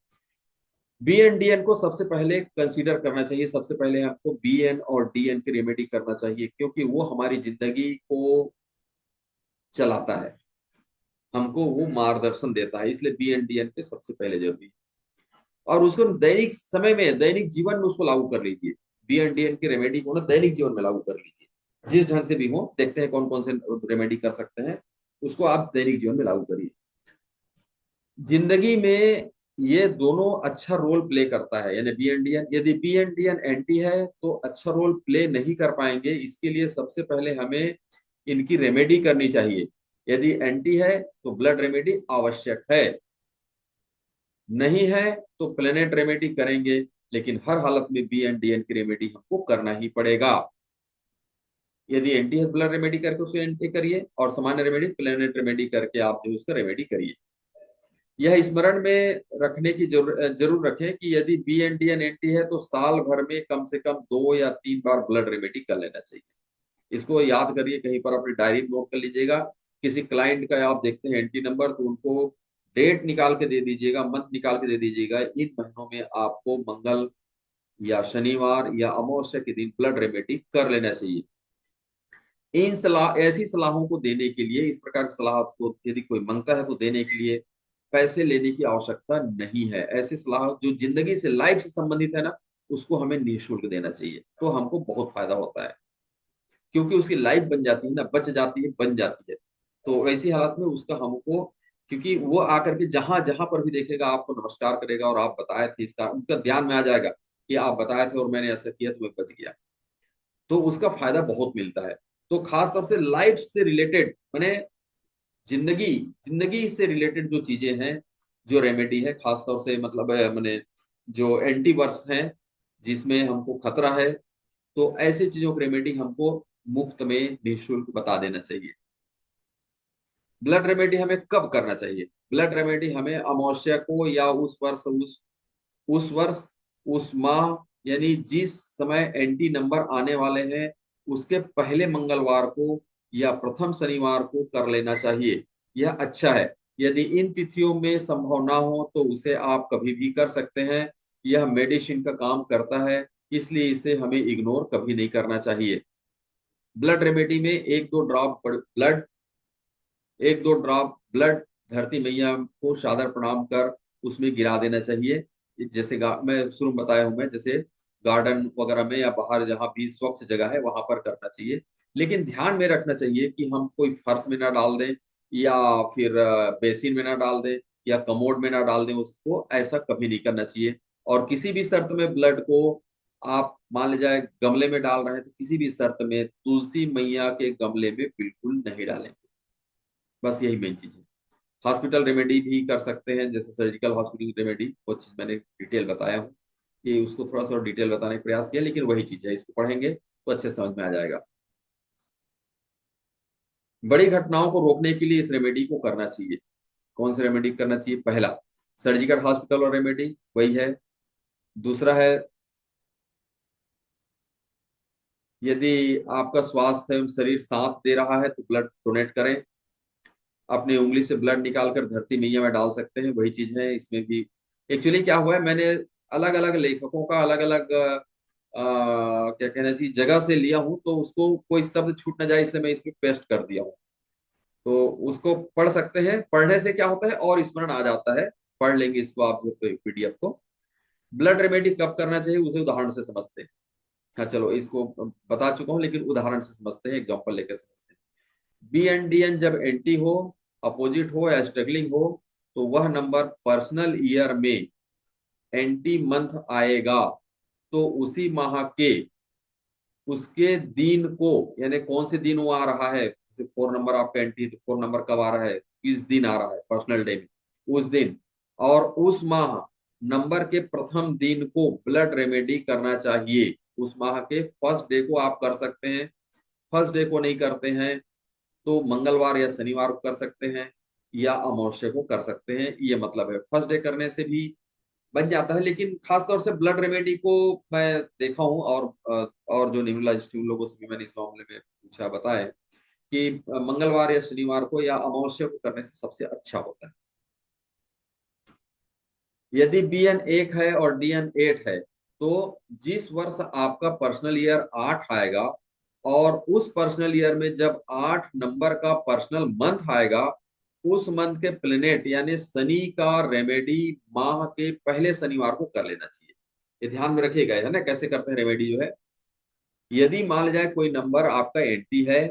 BNDN को सबसे पहले कंसीडर करना चाहिए। सबसे पहले हमको BN और DN की रेमेडी करना चाहिए, क्योंकि वो हमारी जिंदगी को चलाता है, हमको वो मार्गदर्शन देता है। इसलिए BNDN के सबसे पहले जरूरी है, और उसको दैनिक समय में, दैनिक जीवन में उसको लागू कर लीजिए। BNDN की रेमेडी को ना दैनिक जीवन में लागू कर लीजिए। जिस ढंग से भी हो, देखते हैं कौन कौन से रेमेडी कर सकते हैं, उसको आप दैनिक जीवन में लागू करिए। जिंदगी में ये दोनों अच्छा रोल प्ले करता है, यानी BNDN, यदि BNDN एंटी है तो अच्छा रोल प्ले नहीं कर पाएंगे। इसके लिए सबसे पहले हमें इनकी रेमेडी करनी चाहिए। यदि एंटी है तो ब्लड रेमेडी आवश्यक है, नहीं है तो प्लेनेट रेमेडी करेंगे, लेकिन हर हालत में BNDN की रेमेडी हमको करना ही पड़ेगा। यदि एंटी है ब्लड रेमेडी करके उसको एंटी करिए, और सामान्य रेमेडी प्लेनेट रेमेडी करके आप जो उसका रेमेडी करिए। यह स्मरण में रखने की जरूर रखें कि यदि BNDN एंटी है तो साल भर में कम से कम 2 या 3 बार ब्लड रेमेडी कर लेना चाहिए। इसको याद करिए, कहीं पर अपनी डायरी में नोट कर लीजिएगा। किसी क्लाइंट का आप देखते हैं एंटी नंबर, तो उनको डेट निकाल के दे दीजिएगा, मंथ निकाल के दे दीजिएगा। इन महीनों में आपको मंगल या शनिवार या अमावस्या के दिन ब्लड रेमेडी कर लेना चाहिए। इन सलाह ऐसी सलाहों को देने के लिए, इस प्रकार की सलाह को यदि कोई मांगता है तो देने के लिए पैसे लेने की आवश्यकता नहीं है। ऐसी सलाह जो जिंदगी से, लाइफ से संबंधित है ना, उसको हमें निःशुल्क देना चाहिए, तो हमको बहुत फायदा होता है, क्योंकि उसकी लाइफ बन जाती है ना, बच जाती है, बन जाती है। तो वैसी हालत में उसका हमको, क्योंकि वो आकर के जहां जहां पर भी देखेगा आपको नमस्कार करेगा, और आप बताए थे, इसका उनका ध्यान में आ जाएगा कि आप बताए थे और मैंने ऐसा किया तो मैं बच गया, तो उसका फायदा बहुत मिलता है। तो खास तौर से लाइफ से रिलेटेड, मैंने जिंदगी जिंदगी से रिलेटेड जो चीजें हैं, जो रेमेडी है, खास तौर से मतलब मैंने जो एंटीवर्स हैं जिसमें हमको खतरा है, तो ऐसी चीजों की रेमेडी हमको मुफ्त में निःशुल्क बता देना चाहिए। ब्लड रेमेडी हमें कब करना चाहिए? ब्लड रेमेडी हमें अमावस्या को, या उस वर्ष उस माह, यानी जिस समय एंटी नंबर आने वाले हैं उसके पहले मंगलवार को या प्रथम शनिवार को कर लेना चाहिए। यह अच्छा है। यदि इन तिथियों में संभव ना हो तो उसे आप कभी भी कर सकते हैं। यह मेडिसिन का काम करता है, इसलिए इसे हमें इग्नोर कभी नहीं करना चाहिए। ब्लड रेमेडी में एक दो ड्रॉप ब्लड धरती मैया को सादर प्रणाम कर उसमें गिरा देना चाहिए। जैसे मैं शुरू में बताया हूं, मैं जैसे गार्डन वगैरह में या बाहर जहां भी स्वच्छ जगह है वहां पर करना चाहिए। लेकिन ध्यान में रखना चाहिए कि हम कोई फर्श में ना डाल दें, या फिर बेसिन में ना डाल दें, या कमोड में ना डाल दें, उसको ऐसा कभी नहीं करना चाहिए। और किसी भी शर्त में ब्लड को आप मान ले जाए गमले में डाल रहे हैं, तो किसी भी शर्त में तुलसी मैया के गमले में बिल्कुल नहीं डालेंगे। बस यही मेन चीज है। हॉस्पिटल रेमेडी भी कर सकते हैं, जैसे सर्जिकल हॉस्पिटल रेमेडी, वो चीज मैंने डिटेल बताया हूँ, कि उसको थोड़ा सा डिटेल बताने का प्रयास किया, लेकिन वही चीज है, इसको पढ़ेंगे तो अच्छे समझ में आ जाएगा। बड़ी घटनाओं को रोकने के लिए इस रेमेडी को करना चाहिए। कौन सी रेमेडी करना चाहिए? पहला, सर्जिकल हॉस्पिटल और रेमेडी, वही है। दूसरा है, यदि आपका स्वास्थ्य एवं शरीर साथ दे रहा है तो ब्लड डोनेट करें। अपनी उंगली से ब्लड निकालकर धरती मैया में डाल सकते हैं, वही चीज है इसमें भी। एक्चुअली क्या हुआ है, मैंने अलग अलग लेखकों का अलग अलग क्या कहना चाहिए जगह से लिया हूं, तो उसको कोई शब्द छूट ना जाए इसलिए मैं इसमें पेस्ट कर दिया हूँ। तो उसको पढ़ सकते हैं, पढ़ने से क्या होता है और स्मरण आ जाता है। पढ़ लेंगे इसको आप जो PDF को। ब्लड रेमेडी कब करना चाहिए उसे उदाहरण से समझते हैं। हाँ चलो, इसको बता चुका हूँ, लेकिन उदाहरण से समझते हैं, एग्जाम्पल लेकर समझते हैं। BNDN जब एंटी हो, अपोजिट हो या स्ट्रगलिंग हो, तो वह नंबर पर्सनल ईयर में एंटी मंथ आएगा। तो उसी माह के उसके दिन को, यानी कौन से दिन वो आ रहा है, जैसे 4 नंबर आपका एंटी है तो 4 नंबर कब आ रहा है, किस दिन आ रहा है पर्सनल डे में, उस दिन, और उस माह नंबर के प्रथम दिन को ब्लड रेमेडी करना चाहिए। उस माह के फर्स्ट डे को आप कर सकते हैं। फर्स्ट डे को नहीं करते हैं तो मंगलवार या शनिवार को कर सकते हैं, या अमावस्या को कर सकते हैं। ये मतलब है, फर्स्ट डे करने से भी बन जाता है। लेकिन खास तौर से ब्लड रेमेडी को मैं देखा हूँ, और जो न्यूरोलॉजिस्ट उन लोगों से भी मैंने इस मामले में पूछा, बताए कि मंगलवार या शनिवार को या अमावस्या को करने से सबसे अच्छा होता है। यदि BN 1 है और DN 8 है, तो जिस वर्ष आपका पर्सनल ईयर 8 आएगा, और उस पर्सनल ईयर में जब 8 नंबर का पर्सनल मंथ आएगा, उस मंथ के प्लेनेट यानी शनि का रेमेडी माह के पहले शनिवार को कर लेना चाहिए। ये ध्यान में रखिएगा, है ना, कैसे करते हैं रेमेडी जो है। यदि मान लिया जाए कोई नंबर आपका एंटी है,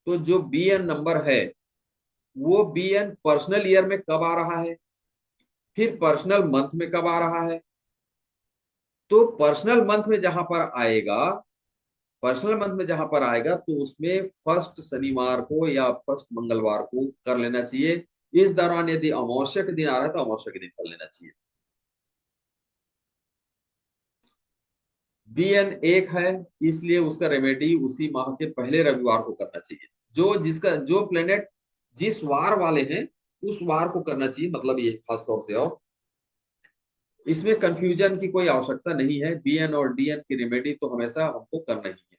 तो जो बी एन नंबर है वो बी एन पर्सनल ईयर में कब आ रहा है, फिर पर्सनल मंथ में कब आ रहा है। तो पर्सनल मंथ में जहां पर आएगा तो उसमें फर्स्ट शनिवार को या फर्स्ट मंगलवार को कर लेना चाहिए। इस दौरान यदि अमावस्या के दिन आ रहा है तो अमावस्या के दिन कर लेना चाहिए। बी एन एक है, इसलिए उसका रेमेडी उसी माह के पहले रविवार को करना चाहिए। जो प्लेनेट जिस वार वाले हैं उस वार को करना चाहिए, मतलब ये खास तौर से। और इसमें कंफ्यूजन की कोई आवश्यकता नहीं है, बी एन और डी एन की रेमेडी तो हमेशा हमको करना ही है।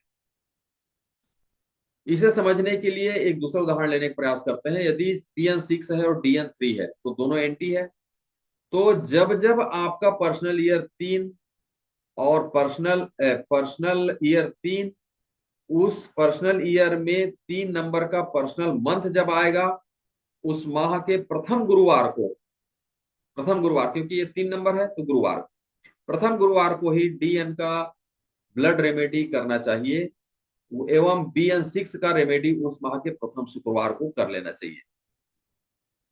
इसे समझने के लिए एक दूसरा उदाहरण लेने का प्रयास करते हैं। यदि बी एन सिक्स है और डी एन थ्री है तो दोनों एंटी है। तो जब जब आपका पर्सनल ईयर 3 और पर्सनल ईयर 3, उस पर्सनल ईयर में 3 नंबर का पर्सनल मंथ जब आएगा, उस माह के प्रथम गुरुवार, क्योंकि ये 3 नंबर है तो गुरुवार, प्रथम गुरुवार को ही डीएन का ब्लड रेमेडी करना चाहिए, एवं बीएन सिक्स का रेमेडी उस माह के प्रथम शुक्रवार को कर लेना चाहिए।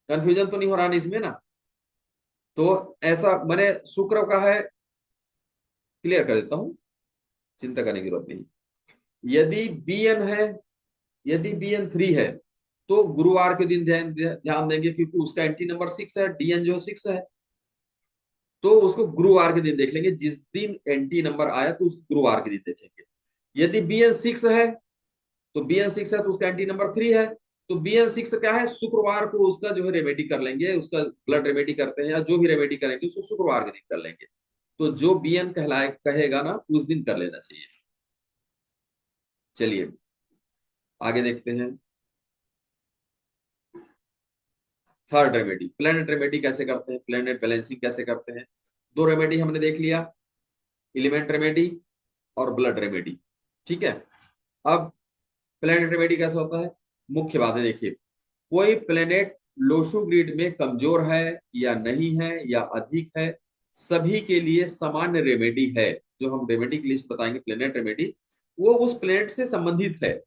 कंफ्यूजन तो नहीं हो रहा ना इसमें ना? तो ऐसा मैंने शुक्र का है, क्लियर कर देता हूं, चिंता करने की जरूरत नहीं। यदि बी एन है, यदि बी एन थ्री है तो गुरुवार के दिन ध्यान देंगे, क्योंकि उसका एंटी नंबर 6 है, डीएन जो 6 है, तो उसको गुरुवार के दिन देख लेंगे। जिस दिन एंटी नंबर आया तो उस गुरुवार के दिन देखेंगे। यदि बी एन सिक्स है तो बी एन सिक्स है तो उसका एंटी नंबर 3 है, तो बी एन सिक्स क्या है, शुक्रवार को उसका जो है रेमेडी कर लेंगे, उसका ब्लड रेमेडी करते हैं या जो भी रेमेडी करेंगे उसको शुक्रवार के दिन कर लेंगे। तो जो बी एन कहलाए कहेगा ना उस दिन कर लेना चाहिए। चलिए आगे देखते हैं। थर्ड रेमेडी, प्लेनेट रेमेडी कैसे करते हैं, प्लेनेट बैलेंसिंग कैसे करते हैं। दो रेमेडी हमने देख लिया, एलिमेंट रेमेडी और ब्लड रेमेडी। ठीक है, अब प्लेनेट रेमेडी कैसे होता है, मुख्य बातें देखिए। कोई प्लेनेट लोशु ग्रिड में कमजोर है या नहीं है या अधिक है, सभी के लिए सामान्य रेमेडी है। जो हम रेमेडी की लिस्ट बताएंगे प्लेनेट रेमेडी, वो उस प्लेनेट से संबंधित है।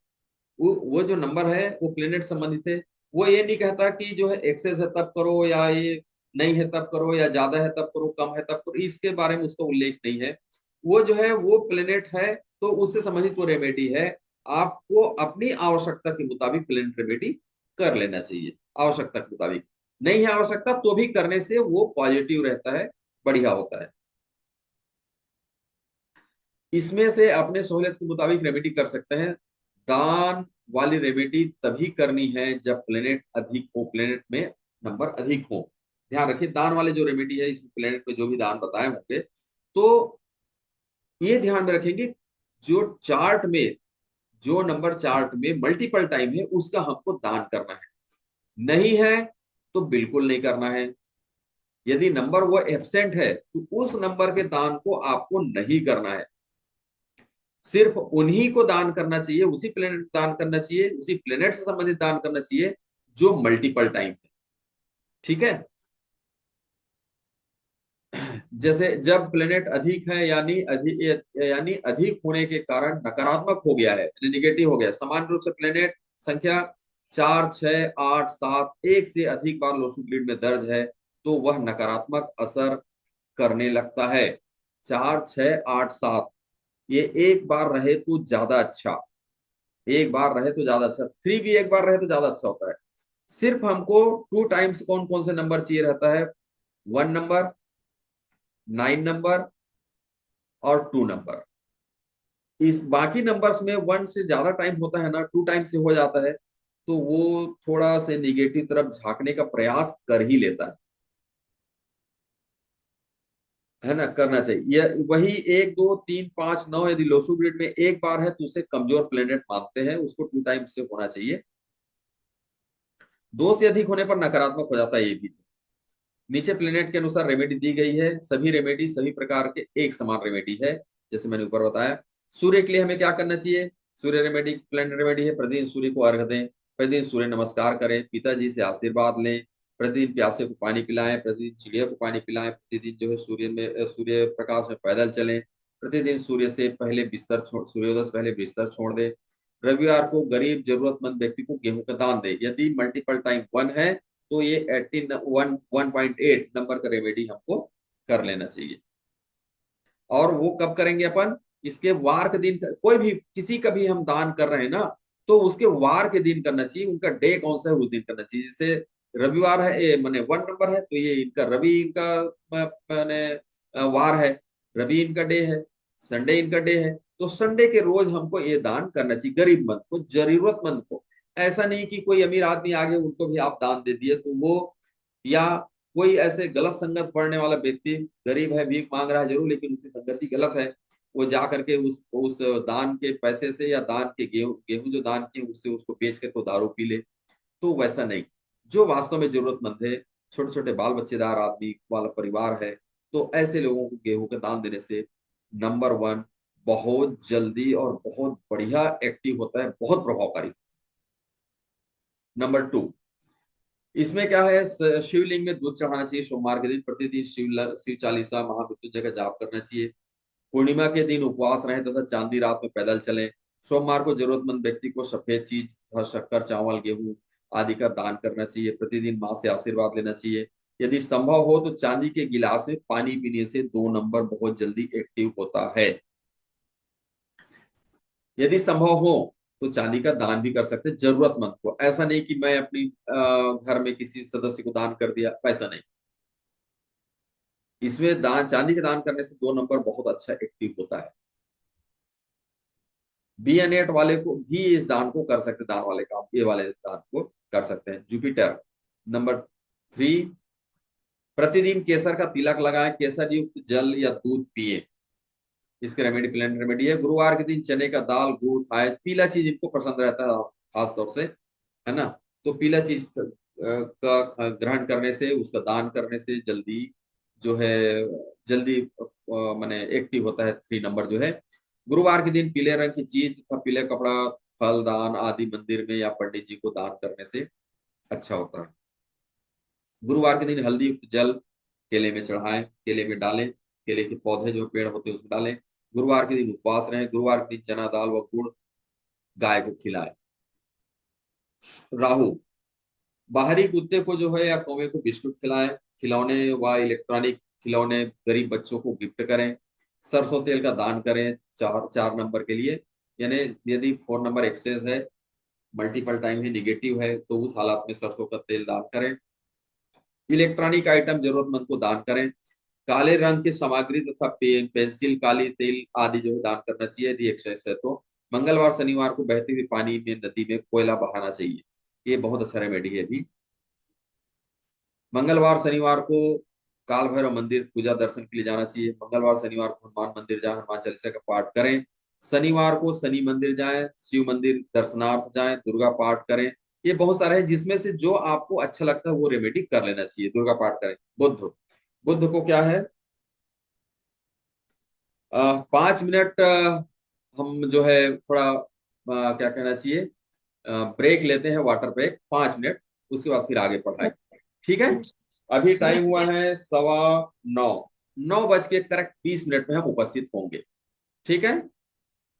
वो जो नंबर है वो प्लेनेट संबंधित है। वो ये नहीं कहता कि जो है एक्सेस है तब करो, या ये नहीं है तब करो, या ज्यादा है तब करो, कम है तब करो, इसके बारे में उसका उल्लेख नहीं है। वो जो है वो प्लेनेट है तो उससे संबंधित वो रेमेडी है। आपको अपनी आवश्यकता के मुताबिक प्लेनेट रेमेडी कर लेना चाहिए, आवश्यकता के मुताबिक। नहीं है आवश्यकता तो भी करने से वो पॉजिटिव रहता है, बढ़िया होता है। इसमें से अपने सहूलियत के मुताबिक रेमेडी कर सकते हैं। दान वाली रेमेडी तभी करनी है जब प्लेनेट अधिक हो, प्लेनेट में नंबर अधिक हो। ध्यान रखिए, दान वाले जो रेमेडी है इस प्लेनेट में जो भी दान बताए होंगे, तो ये ध्यान में रखेंगे जो चार्ट में, जो नंबर चार्ट में मल्टीपल टाइम है उसका हमको दान करना है। नहीं है तो बिल्कुल नहीं करना है। यदि नंबर वो एब्सेंट है तो उस नंबर के दान को आपको नहीं करना है। सिर्फ उन्हीं को दान करना चाहिए, उसी प्लेनेट दान करना चाहिए, उसी प्लेनेट से संबंधित दान करना चाहिए जो मल्टीपल टाइम है। ठीक है, जैसे जब प्लेनेट अधिक है यानी अधिक होने के कारण नकारात्मक हो गया है, निगेटिव हो गया, सामान्य रूप से प्लेनेट संख्या 4, 6, 8, 7 एक से अधिक बार लोशु ग्रिड में दर्ज है तो वह नकारात्मक असर करने लगता है। 4, 6, 8, 7 ये एक बार रहे तो ज्यादा अच्छा, एक बार रहे तो ज्यादा अच्छा, 3 भी एक बार रहे तो ज्यादा अच्छा होता है। सिर्फ हमको 2 टाइम्स कौन कौन से नंबर चाहिए रहता है, 1 नंबर, 9 नंबर और 2 नंबर। इस बाकी नंबर्स में 1 से ज्यादा टाइम होता है ना, 2 टाइम से हो जाता है, तो वो थोड़ा से निगेटिव तरफ झांकने का प्रयास कर ही लेता है ना, करना चाहिए। ये वही 1, 2, 3, 5, 9 यदि लोसू ग्रिड में एक बार है तो उसे कमजोर प्लेनेट मानते हैं, उसको 2 टाइम से होना चाहिए। 2 से अधिक होने पर नकारात्मक हो जाता है ये भी। नीचे प्लेनेट के अनुसार रेमेडी दी गई है, सभी रेमेडी सभी प्रकार के एक समान रेमेडी है, जैसे मैंने ऊपर बताया। सूर्य के लिए हमें क्या करना चाहिए, सूर्य रेमेडी प्लेनेट रेमेडी है, प्रतिदिन सूर्य को अर्घ दें, प्रतिदिन सूर्य नमस्कार करें, पिताजी से आशीर्वाद लें, प्रतिदिन प्यासे को पानी पिलाएं, प्रतिदिन चिड़िया को पानी पिलाएं, प्रतिदिन जो है सूर्य प्रकाश में पैदल चलें, प्रतिदिन सूर्योदय से पहले बिस्तर छोड़ दें। रविवार को गरीब जरूरतमंद व्यक्ति को गेहूं का दान दे। यदि मल्टीपल टाइम 1 है तो ये 1.8 नंबर का रेमेडी हमको कर लेना चाहिए। और वो कब करेंगे अपन? इसके वार के दिन, कोई भी किसी का भी हम दान कर रहे हैं ना, तो उसके वार के दिन करना चाहिए। उनका डे कौन सा है उस दिन करना चाहिए। जैसे रविवार है, ये माने 1 नंबर है, तो ये इनका रवि इनका माने वार है, रवि इनका डे है, संडे इनका डे है, तो संडे के रोज हमको ये दान करना चाहिए गरीबमंद को, जरूरतमंद को। ऐसा नहीं कि कोई अमीर आदमी आ गए उनको भी आप दान दे दिए तो वो, या कोई ऐसे गलत संगत पढ़ने वाला व्यक्ति, गरीब है, भीख मांग रहा है जरूर, लेकिन उसकी संगति गलत है, वो जा करके उस दान के पैसे से या दान के गेहूं गेहूं जो दान किए उससे उसको बेच करके वो दारू पी ले, तो वैसा नहीं। जो वास्तव में जरूरतमंद है, छोटे छोटे बाल बच्चेदार आदमी वाला परिवार है, तो ऐसे लोगों को गेहूं का दान देने से नंबर 1 बहुत जल्दी और बहुत बढ़िया एक्टिव होता है, बहुत प्रभावकारी। नंबर 2, इसमें क्या है, शिवलिंग में दूध चढ़ाना चाहिए सोमवार के दिन। प्रतिदिन शिव चालीसा महामृत्युंजय का जाप करना चाहिए। पूर्णिमा के दिन उपवास रहें तथा चांदी रात में पैदल चलें। सोमवार को जरूरतमंद व्यक्ति को सफेद चीज तथा शक्कर, चावल, गेहूं आदि का दान करना चाहिए। प्रतिदिन माँ से आशीर्वाद लेना चाहिए। यदि संभव हो तो चांदी के गिलास में पानी पीने से 2 नंबर बहुत जल्दी एक्टिव होता है। यदि संभव हो तो चांदी का दान भी कर सकते हैं जरूरतमंद को। ऐसा नहीं कि मैं अपनी घर में किसी सदस्य को दान कर दिया, ऐसा नहीं। इसमें दान, चांदी का दान करने से 2 नंबर बहुत अच्छा एक्टिव होता है। बी एन एट वाले को भी इस दान को कर सकते, दान वाले काम, ये वाले दान को कर सकते हैं। जुपिटर। नंबर 3, प्रतिदिन केसर का तिलक लगाएं, केसर युक्त जल या दूध पिए। इसके रेमेडी, प्लान रेमेडी है, गुरुवार के दिन चने का दाल, गुड़ खाए। पीला चीज इनको पसंद रहता है खास तौर से, है ना, तो पीला चीज का ग्रहण करने से, उसका दान करने से जल्दी जो है, जल्दी माने एक्टिव होता है 3 नंबर जो है। गुरुवार के दिन पीले रंग की चीज तथा पीले कपड़ा, फल दान आदि मंदिर में या पंडित जी को दान करने से अच्छा होता है। गुरुवार के दिन हल्दी युक्त जल केले में चढ़ाएं, केले में डालें, केले के पौधे जो पेड़ होते हैं उसमें डालें। गुरुवार के दिन उपवास रहें। गुरुवार के दिन चना दाल व गुड़ गाय को खिलाएं। राहु, बाहरी कुत्ते को जो है या कौवे को बिस्कुट खिलाएं। खिलौने व इलेक्ट्रॉनिक खिलौने गरीब बच्चों को गिफ्ट करें। सरसों तेल का दान करें 4 नंबर के लिए। यानी यदि 4 नंबर एक्सेस है, मल्टीपल टाइम है, निगेटिव है, तो उस हालात में सरसों का तेल दान करें। इलेक्ट्रॉनिक आइटम जरूरतमंद को दान करें। काले रंग की सामग्री तथा पेंसिल, काली तेल आदि जो है दान करना चाहिए यदि एक्सेस है तो। मंगलवार शनिवार को बहते हुए पानी में, नदी में कोयला बहाना चाहिए। ये बहुत अच्छा रेमेडी है भी। मंगलवार शनिवार को काल भैरव मंदिर पूजा दर्शन के लिए जाना चाहिए। मंगलवार शनिवार को हनुमान मंदिर जाएं, हनुमान चालीसा का पाठ करें। शनिवार को शनि मंदिर जाएं, शिव मंदिर दर्शनार्थ जाएं, दुर्गा पाठ करें। ये बहुत सारे हैं, जिसमें से जो आपको अच्छा लगता है वो रेमेडी कर लेना चाहिए। दुर्गा पाठ करें। बुद्ध, बुद्ध को क्या है, 5 मिनट हम जो है थोड़ा क्या कहना चाहिए, ब्रेक लेते हैं, वाटर ब्रेक 5 मिनट, उसके बाद फिर आगे पढ़ाई। ठीक है। अभी टाइम हुआ है 9:15। 9 बज के करेक्ट 20 मिनट में हम उपस्थित होंगे। ठीक है।